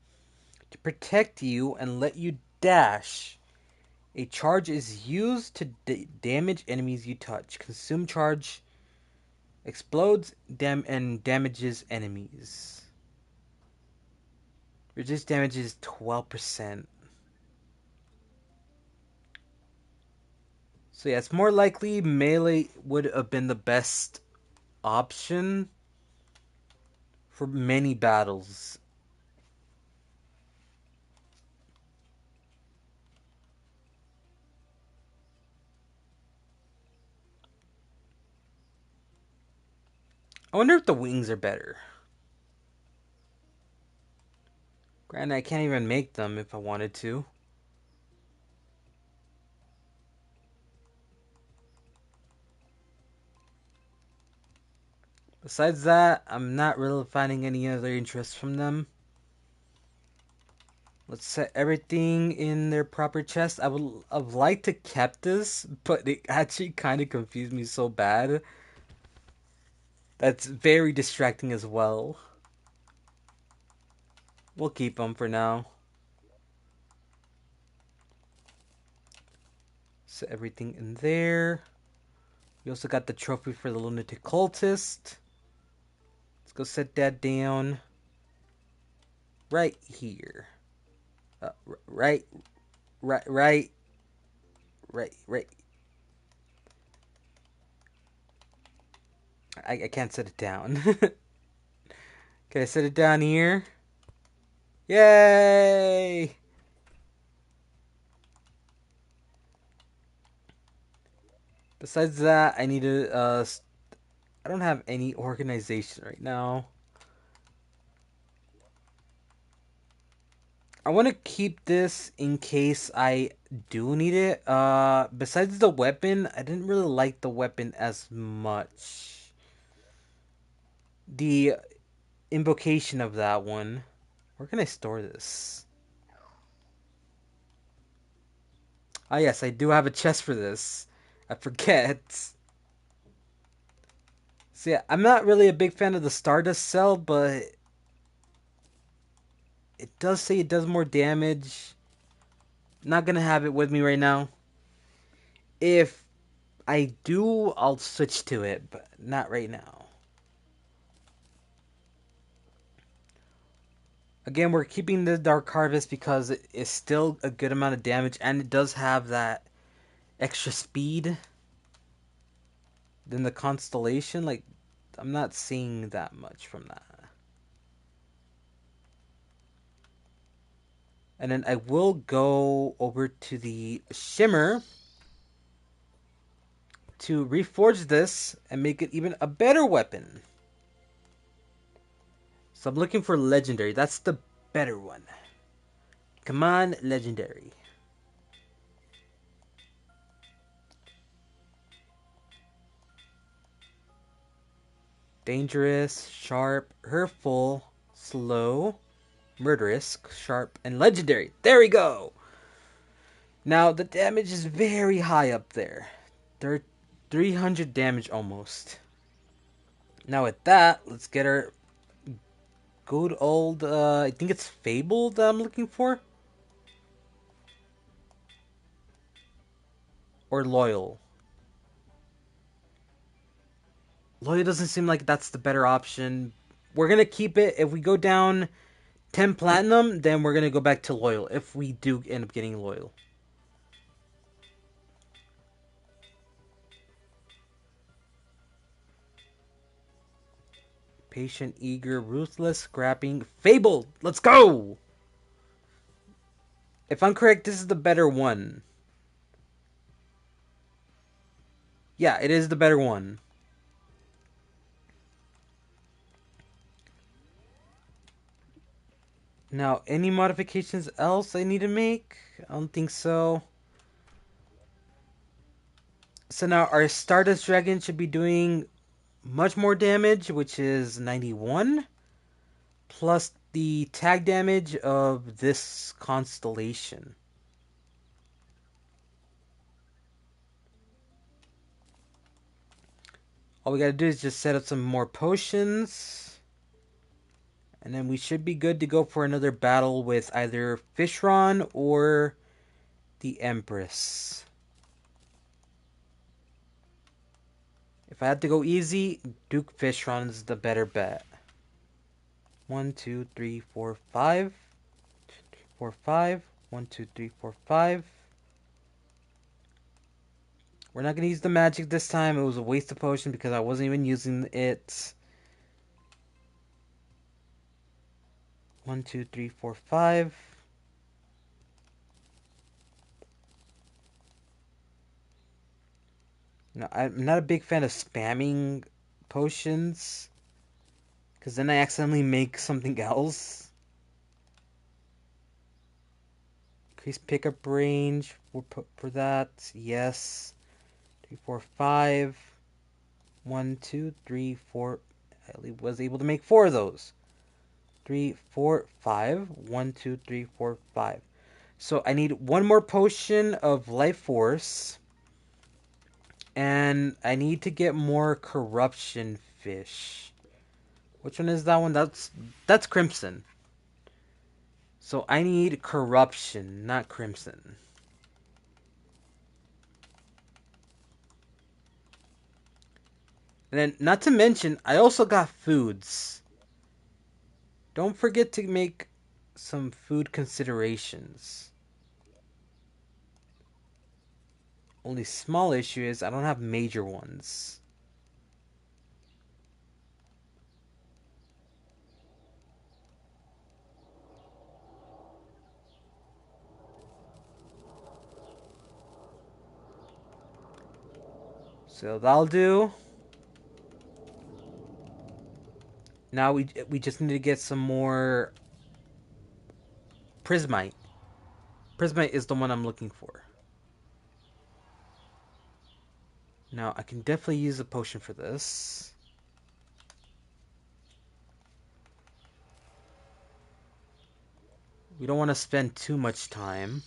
to protect you and let you dash. A charge is used to damage enemies you touch. Consume charge explodes and damages enemies. Reduce damage is 12%. So yeah, it's more likely melee would have been the best option for many battles. I wonder if the wings are better. Granted, I can't even make them if I wanted to. Besides that, I'm not really finding any other interest from them. Let's set everything in their proper chest. I would have liked to kept this, but it actually kind of confused me so bad. That's very distracting as well. We'll keep them for now. Set everything in there. We also got the trophy for the lunatic cultist. Let's go set that down right here. Right, right, right, right. I can't set it down. Can I set it down here? Yay! Besides that, I need to. I don't have any organization right now. I want to keep this in case I do need it. Besides the weapon, I didn't really like the weapon as much. The invocation of that one. Where can I store this? Ah, yes, I do have a chest for this. I forget. So yeah, I'm not really a big fan of the Stardust cell, but it does say it does more damage. Not gonna have it with me right now. If I do, I'll switch to it, but not right now. Again, we're keeping the Dark Harvest because it is still a good amount of damage, and it does have that extra speed than the Constellation. Like, I'm not seeing that much from that. And then I will go over to the Shimmer to reforge this and make it even a better weapon. So I'm looking for Legendary. That's the better one. Come on, Legendary. Dangerous, sharp, hurtful, slow, murderous, sharp, and legendary. There we go! Now, the damage is very high up there. They're 300 damage almost. Now with that, let's get our good old, I think it's Fable that I'm looking for? Or Loyal? Loyal doesn't seem like that's the better option. We're gonna keep it. If we go down 10 platinum, then we're gonna go back to Loyal. If we do end up getting Loyal. Patient, eager, ruthless, scrapping, Fable. Let's go! If I'm correct, this is the better one. Yeah, it is the better one. Now, any modifications else I need to make? I don't think so. So now our Stardust Dragon should be doing much more damage, which is 91, plus the tag damage of this constellation. All we gotta do is just set up some more potions. And then we should be good to go for another battle with either Fishron or the Empress. If I had to go easy, Duke Fishron is the better bet. 1, 2, 3, 4, 5. 4, 5. 1, 2, 3, 4, 5. We're not gonna use the magic this time. It was a waste of potion because I wasn't even using it. 1, 2, 3, 4, 5. No, I'm not a big fan of spamming potions because then I accidentally make something else. Increase pickup range for that. Yes. 3, 4, 5. 1, 2, 3, 4. I was able to make 4 of those. 3, 4, 5. 1, 2, 3, 4, 5. So I need one more potion of life force. And I need to get more corruption fish. Which one is that one? That's crimson. So I need corruption, not crimson. And then, not to mention, I also got foods. Don't forget to make some food considerations. Only small issue is I don't have major ones. So that'll do. Now we just need to get some more prismite. Prismite is the one I'm looking for. Now I can definitely use a potion for this. We don't want to spend too much time.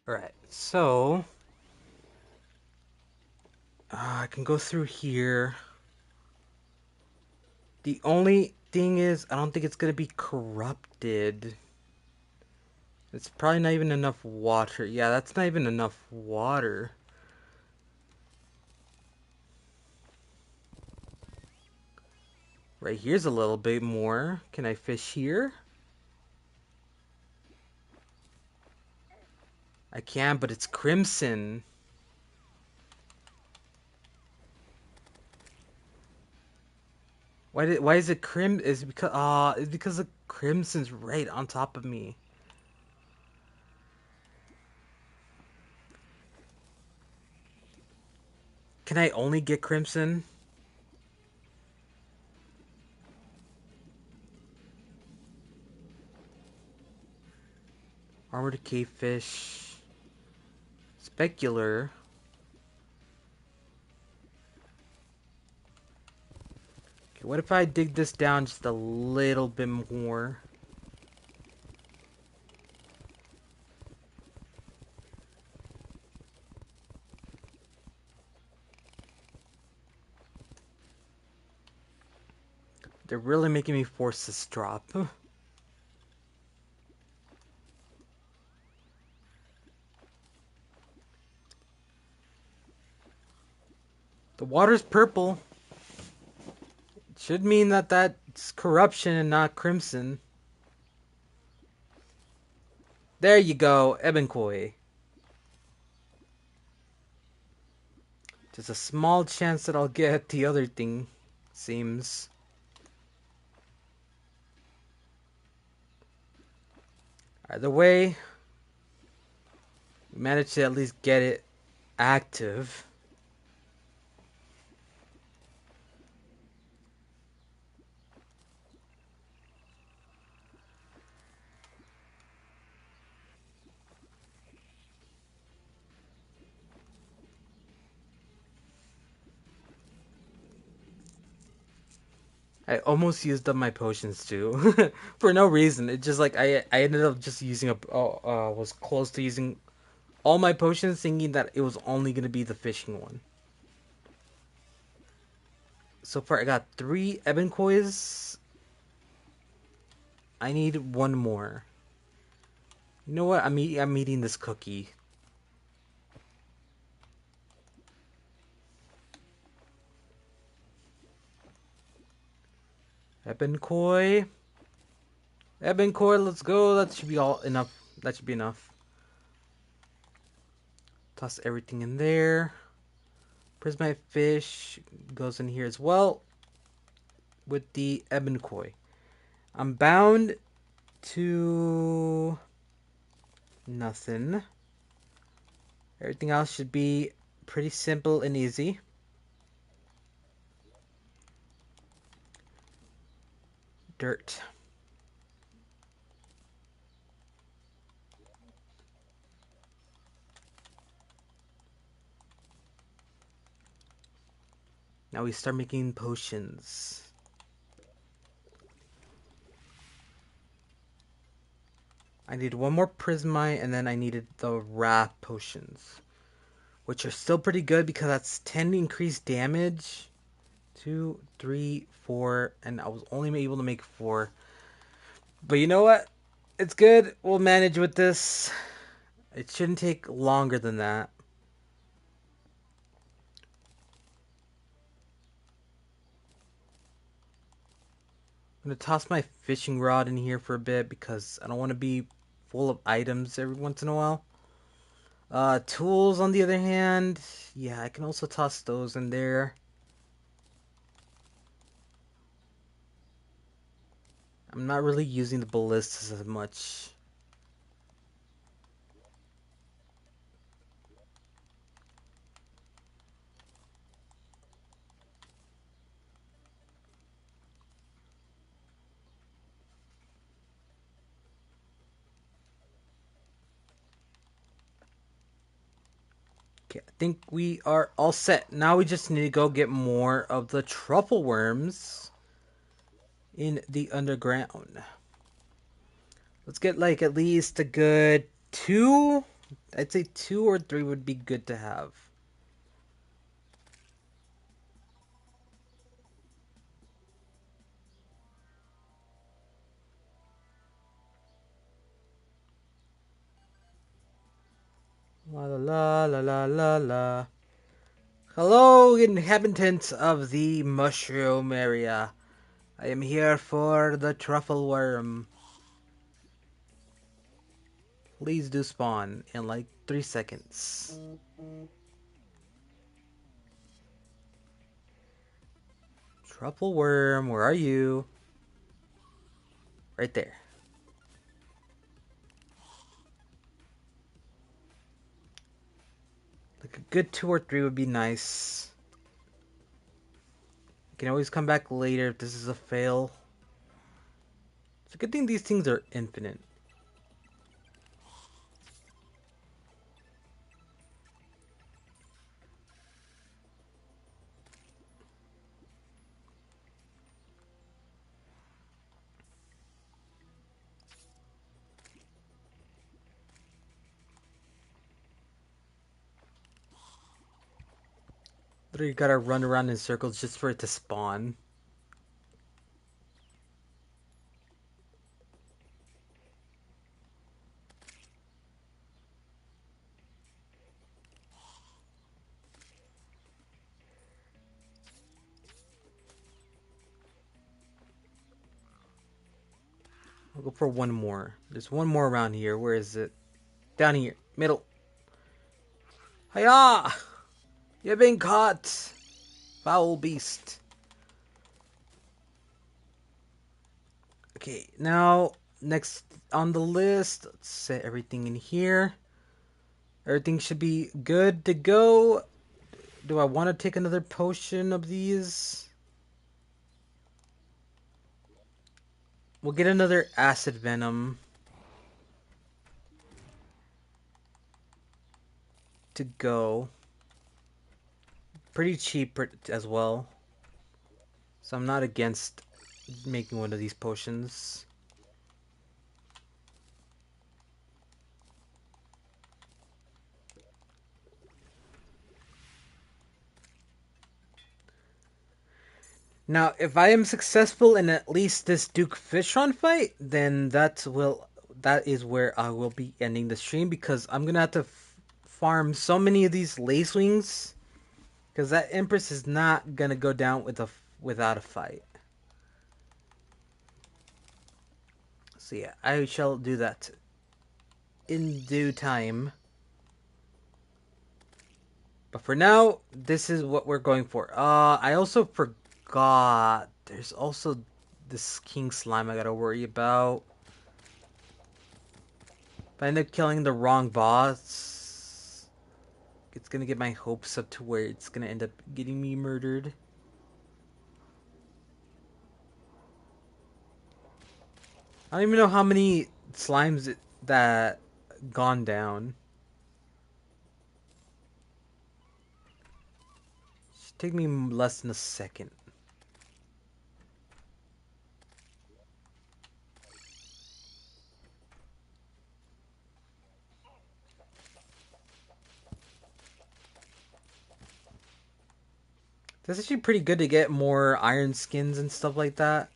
Alright, so I can go through here. The only thing is, I don't think it's gonna be corrupted. It's probably not even enough water. Yeah, that's not even enough water. Right here's a little bit more. Can I fish here? I can, but it's crimson. Why is it is it because it's because the crimson's right on top of me. Can I only get crimson? Armored cavefish. Specular. Okay, what if I dig this down just a little bit more? They're really making me force this drop. The water's purple. It should mean that that's corruption and not crimson. There you go, Ebenkoi. Just a small chance that I'll get the other thing, seems. Either way, we managed to at least get it active. I almost used up my potions too, for no reason. It just like I ended up just using was close to using all my potions, thinking that it was only gonna be the fishing one. So far, I got 3 Ebenkois. I need one more. You know what? I'm eating this cookie. Ebenkoi. Ebenkoi, let's go. That should be all enough. That should be enough. Toss everything in there. Prismatic fish goes in here as well with the Ebenkoi. I'm bound to nothing. Everything else should be pretty simple and easy. Dirt. Now we start making potions. I need one more prismite, and then I needed the wrath potions, which are still pretty good because that's 10 increased damage. 2, 3, 4, and I was only able to make 4. But you know what? It's good. We'll manage with this. It shouldn't take longer than that. I'm gonna toss my fishing rod in here for a bit because I don't want to be full of items every once in a while. Tools, on the other hand, yeah, I can also toss those in there. I'm not really using the ballistas as much. Okay, I think we are all set. Now we just need to go get more of the truffle worms in the underground. Let's get like at least a good 2. I'd say 2 or 3 would be good to have. La la la la la la la. Hello, inhabitants of the mushroom area. I am here for the truffle worm. Please do spawn in like 3 seconds. Truffle worm, where are you? Right there. Like a good 2 or 3 would be nice. You can always come back later if this is a fail. It's a good thing these things are infinite. Literally gotta run around in circles just for it to spawn. I'll go for one more. There's one more around here. Where is it? Down here. Middle. Hiya! You've been caught! Foul beast. Okay, now, next on the list, let's set everything in here. Everything should be good to go. Do I want to take another potion of these? We'll get another acid venom to go. Pretty cheap as well. So I'm not against making one of these potions. Now, if I am successful in at least this Duke Fishron fight, then that is where I will be ending the stream, because I'm gonna have to farm so many of these lace wings, because that Empress is not gonna go down without a fight. So yeah, I shall do that in due time. But for now, this is what we're going for. I also forgot. There's also this King Slime I gotta worry about. If I end up killing the wrong boss, it's gonna get my hopes up to where it's gonna end up getting me murdered. I don't even know how many slimes that gone down. Should take me less than a second. That's actually pretty good to get more iron skins and stuff like that.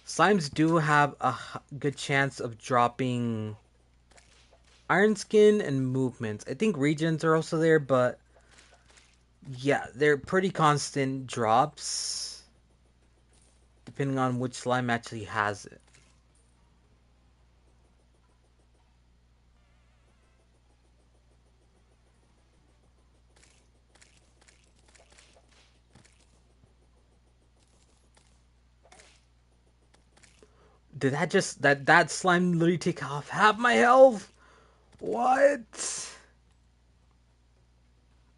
Slimes do have a good chance of dropping iron skin and movements. I think regions are also there, but yeah, they're pretty constant drops depending on which slime actually has it. Did that slime literally take off half my health? What?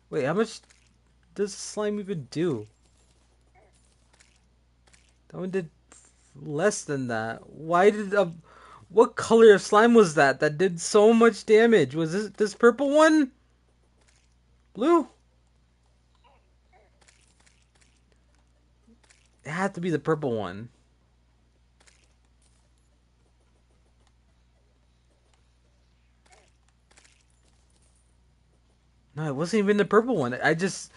Wait, how much does slime even do? That one did less than that. Why did what color of slime was that did so much damage? Was this purple one? Blue? It had to be the purple one. No, it wasn't even the purple one. I just...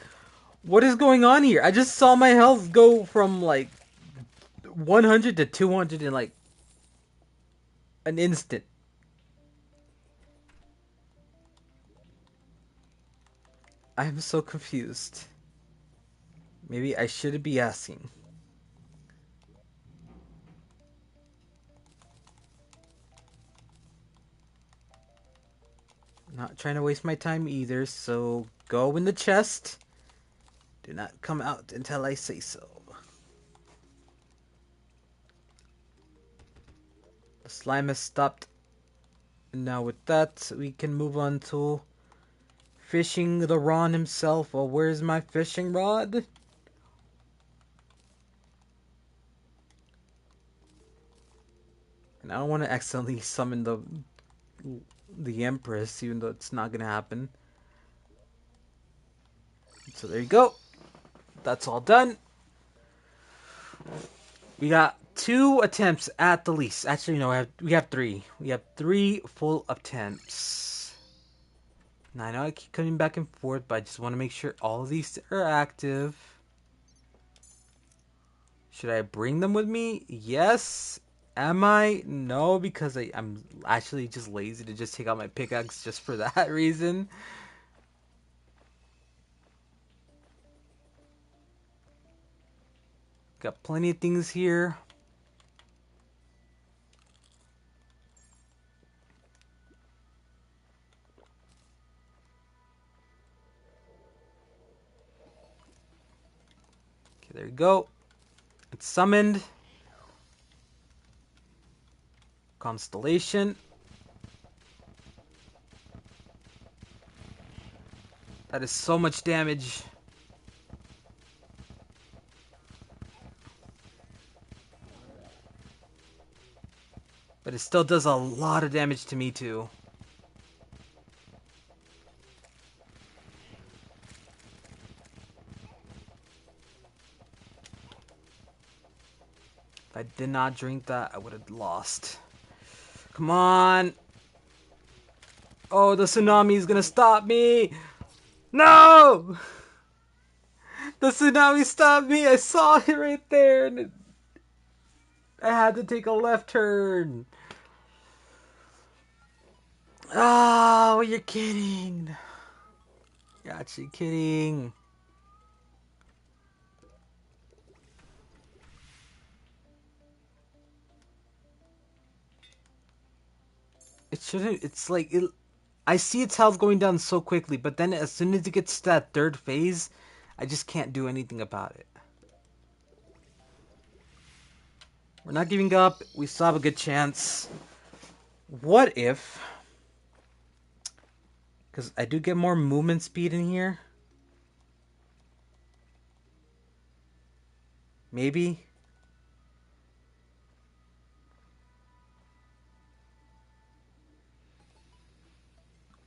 What is going on here? I just saw my health go from like 100 to 200 in like an instant. I am so confused. Maybe I shouldn't be asking. Not trying to waste my time either, so go in the chest. Do not come out until I say so. The slime has stopped. Now with that, we can move on to fishing the Ron himself. Oh, where's my fishing rod? And I don't want to accidentally summon the Empress, even though it's not gonna happen. So there you go. That's all done. We got 2 attempts at the least. Actually, no, we have 3. We have 3 full attempts. Now I know I keep coming back and forth, but I just want to make sure all of these are active. Should I bring them with me? Yes. Am I? No, because I'm actually just lazy to just take out my pickaxe just for that reason. Got plenty of things here. Okay, there you go. It's summoned. Constellation. That is so much damage. But it still does a lot of damage to me too. If I did not drink that, I would have lost. Come on. Oh, the tsunami is gonna stop me. No! The tsunami stopped me. I saw it right there. And I had to take a left turn. Oh, you're kidding. You're actually kidding. It shouldn't. It's like it. I see its health going down so quickly, but then as soon as it gets to that 3rd phase, I just can't do anything about it. We're not giving up. We still have a good chance. What if... Because I do get more movement speed in here. Maybe.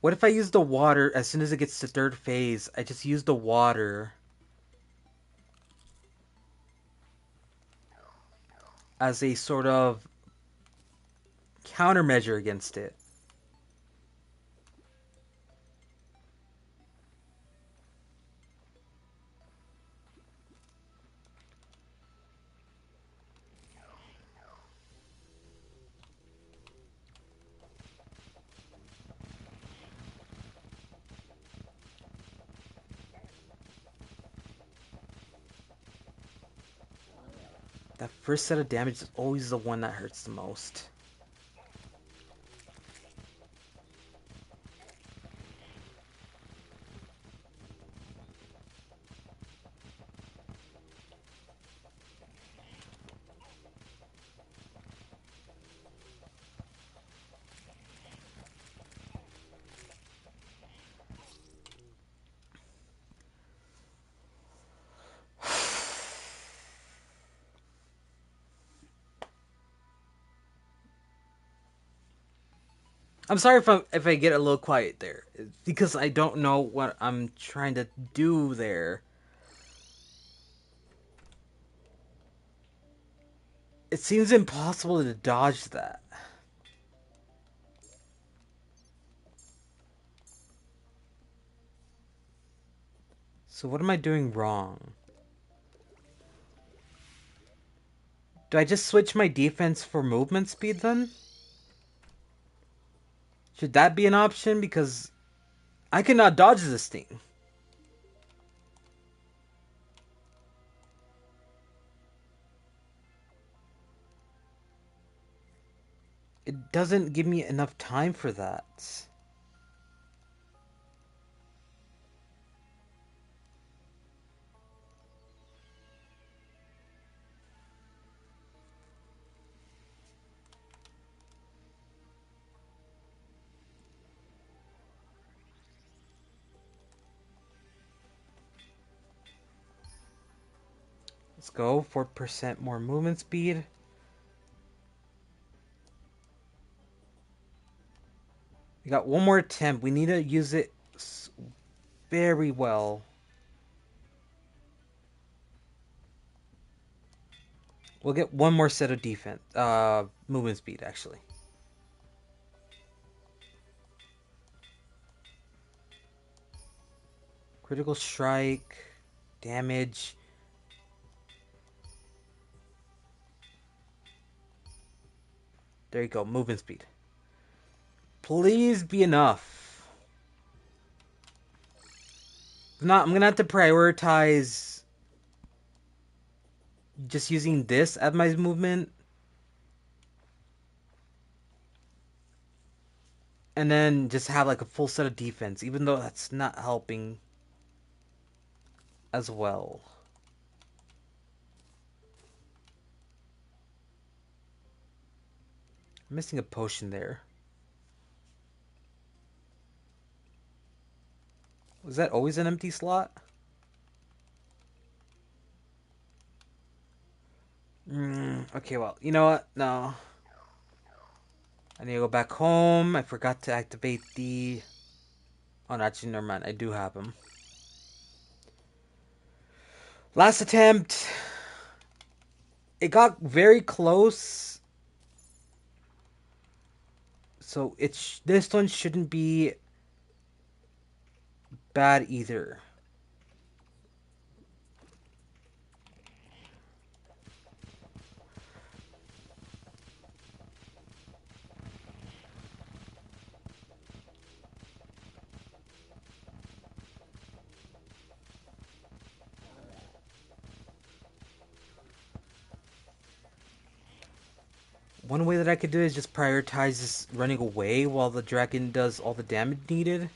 What if I use the water as soon as it gets to 3rd phase? I just use the water as a sort of countermeasure against it. That first set of damage is always the one that hurts the most. I'm sorry if I get a little quiet there. It's because I don't know what I'm trying to do there. It seems impossible to dodge that. So what am I doing wrong? Do I just switch my defense for movement speed then? Should that be an option? Because I cannot dodge this thing. It doesn't give me enough time for that. Let's go. 4% more movement speed. We got one more attempt. We need to use it very well. We'll get one more set of defense. Movement speed, actually. Critical strike. Damage. There you go. Movement speed. Please be enough. If not, I'm going to have to prioritize just using this as my movement. And then just have like a full set of defense, even though that's not helping as well. I'm missing a potion there. Was that always an empty slot? Okay, well, you know what? No. I need to go back home. I forgot to activate the... Oh, no, actually, never mind. I do have them. Last attempt. It got very close. So this one shouldn't be bad either. One way that I could do it is just prioritize this running away while the dragon does all the damage needed.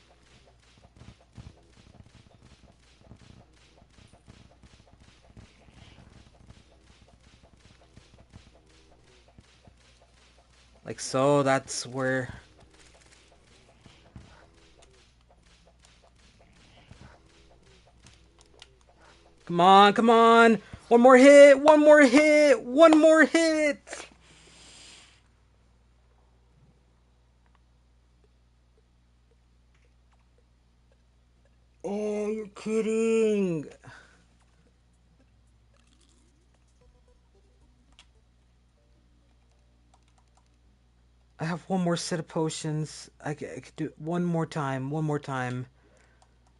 Like so, that's where... Come on, come on! One more hit! One more hit! One more hit! Oh, you're kidding! I have one more set of potions. I could do it one more time. One more time.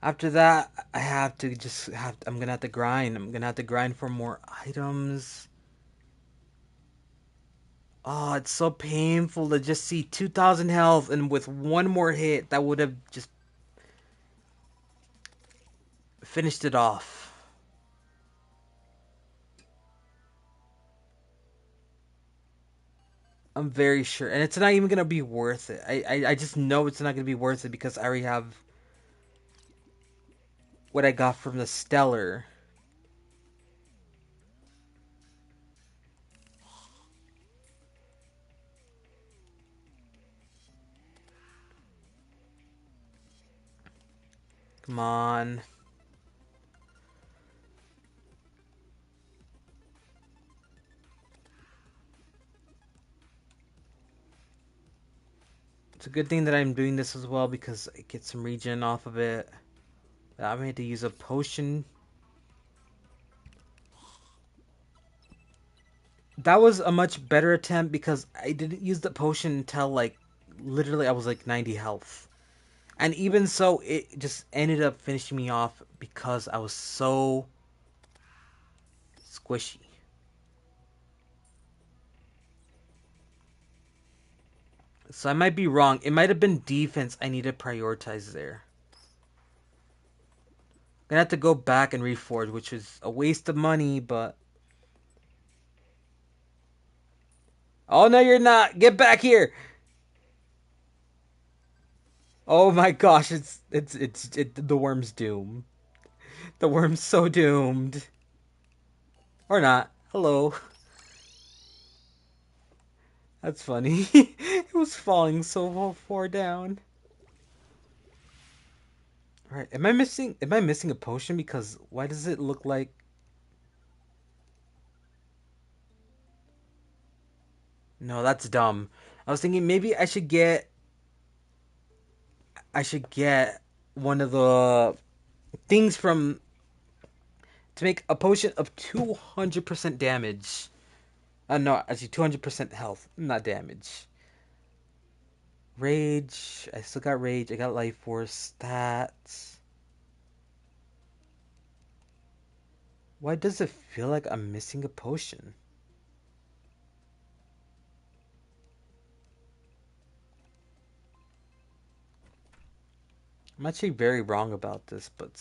After that, I have to just have... I'm gonna have to grind. I'm gonna have to grind for more items. Oh, it's so painful to just see 2,000 health and with one more hit, that would have just finished it off. I'm very sure. And it's not even gonna be worth it. I just know it's not gonna be worth it because I already have what I got from the Stellar. Come on. It's a good thing that I'm doing this as well because I get some regen off of it. I made to use a potion. That was a much better attempt because I didn't use the potion until like literally I was like 90 health. And even so, it just ended up finishing me off because I was so squishy. So I might be wrong. It might have been defense I need to prioritize there. I'm gonna have to go back and reforge, which is a waste of money, but... Oh, no, you're not! Get back here! Oh my gosh, the worm's doomed. The worm's so doomed. Or not. Hello. That's funny. It was falling so far down. Alright, am I missing a potion? Because why does it look like... No, that's dumb. I was thinking maybe I should get one of the things from to make a potion of 200% damage. No, actually 200% health, not damage. Rage. I still got rage. I got life force stats. Why does it feel like I'm missing a potion? I'm actually very wrong about this, but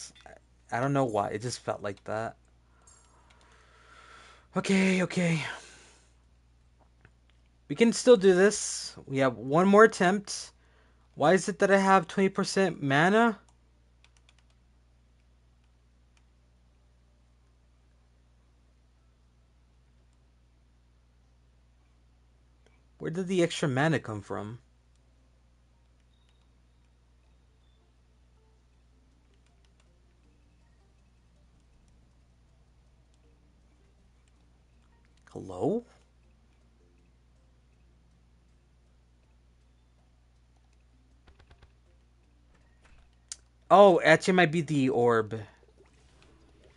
I don't know why. It just felt like that. Okay, okay. We can still do this. We have one more attempt. Why is it that I have 20% mana? Where did the extra mana come from? Hello? Oh, actually, it might be the orb.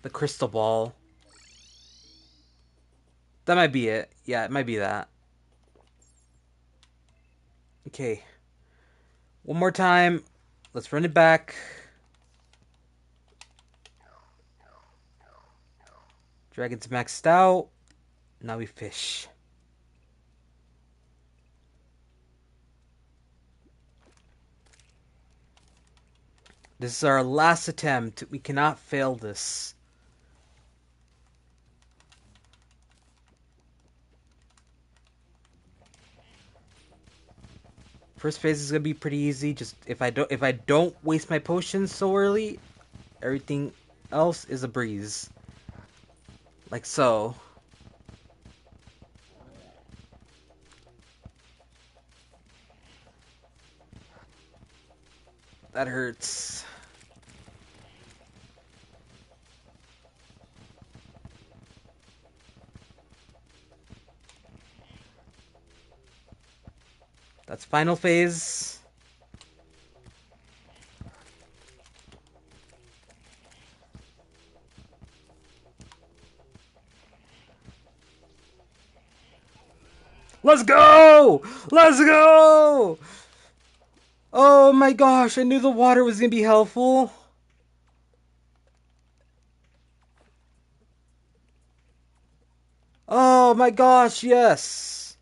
The crystal ball. That might be it. Yeah, it might be that. Okay. One more time. Let's run it back. Dragon's maxed out. Now we fish. This is our last attempt. We cannot fail this. First phase is gonna be pretty easy. Just if I don't waste my potions so early, everything else is a breeze. Like so. That hurts. That's final phase. Let's go! Let's go! Oh my gosh, I knew the water was gonna be helpful. Oh my gosh, yes.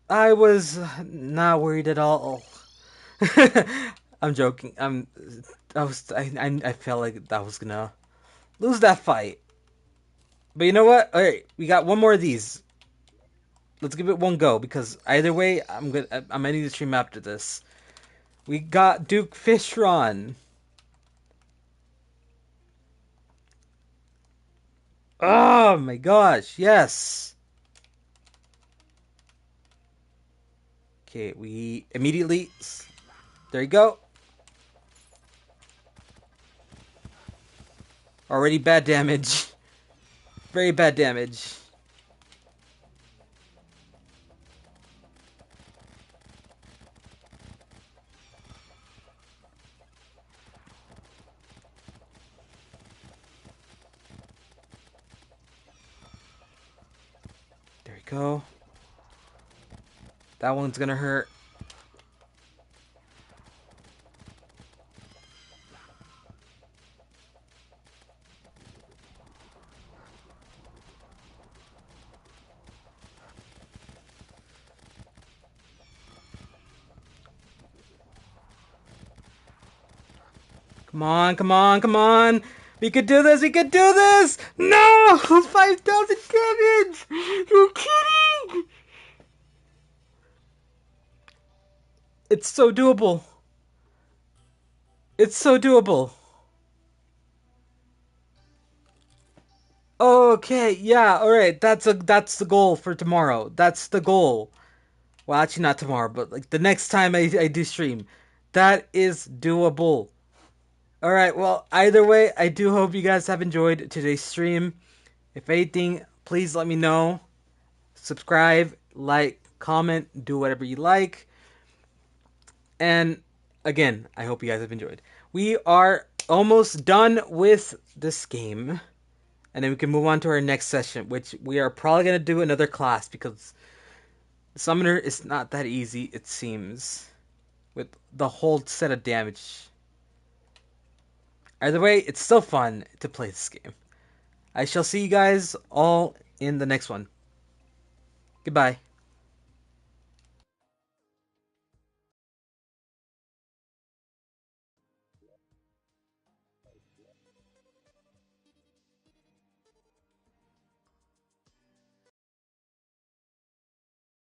I was not worried at all. I'm joking. I felt like that was gonna lose that fight. But you know what? Alright, we got one more of these. Let's give it one go because either way, I'm ending the stream after this. We got Duke Fishron. Oh my gosh, yes. Okay, we immediately. There you go. Already bad damage. Very bad damage. There you go. That one's gonna hurt. Come on, come on, come on. We could do this, we could do this! No! 5,000 damage! You're kidding! It's so doable. It's so doable. Okay, yeah, alright. That's the goal for tomorrow. That's the goal. Well, actually not tomorrow, but like the next time I do stream. That is doable. Alright, well, either way, I do hope you guys have enjoyed today's stream. If anything, please let me know. Subscribe, like, comment, do whatever you like. And again, I hope you guys have enjoyed. We are almost done with this game. And then we can move on to our next session, which we are probably going to do another class because Summoner is not that easy, it seems, with the whole set of damage. Either way, it's still fun to play this game. I shall see you guys all in the next one. Goodbye.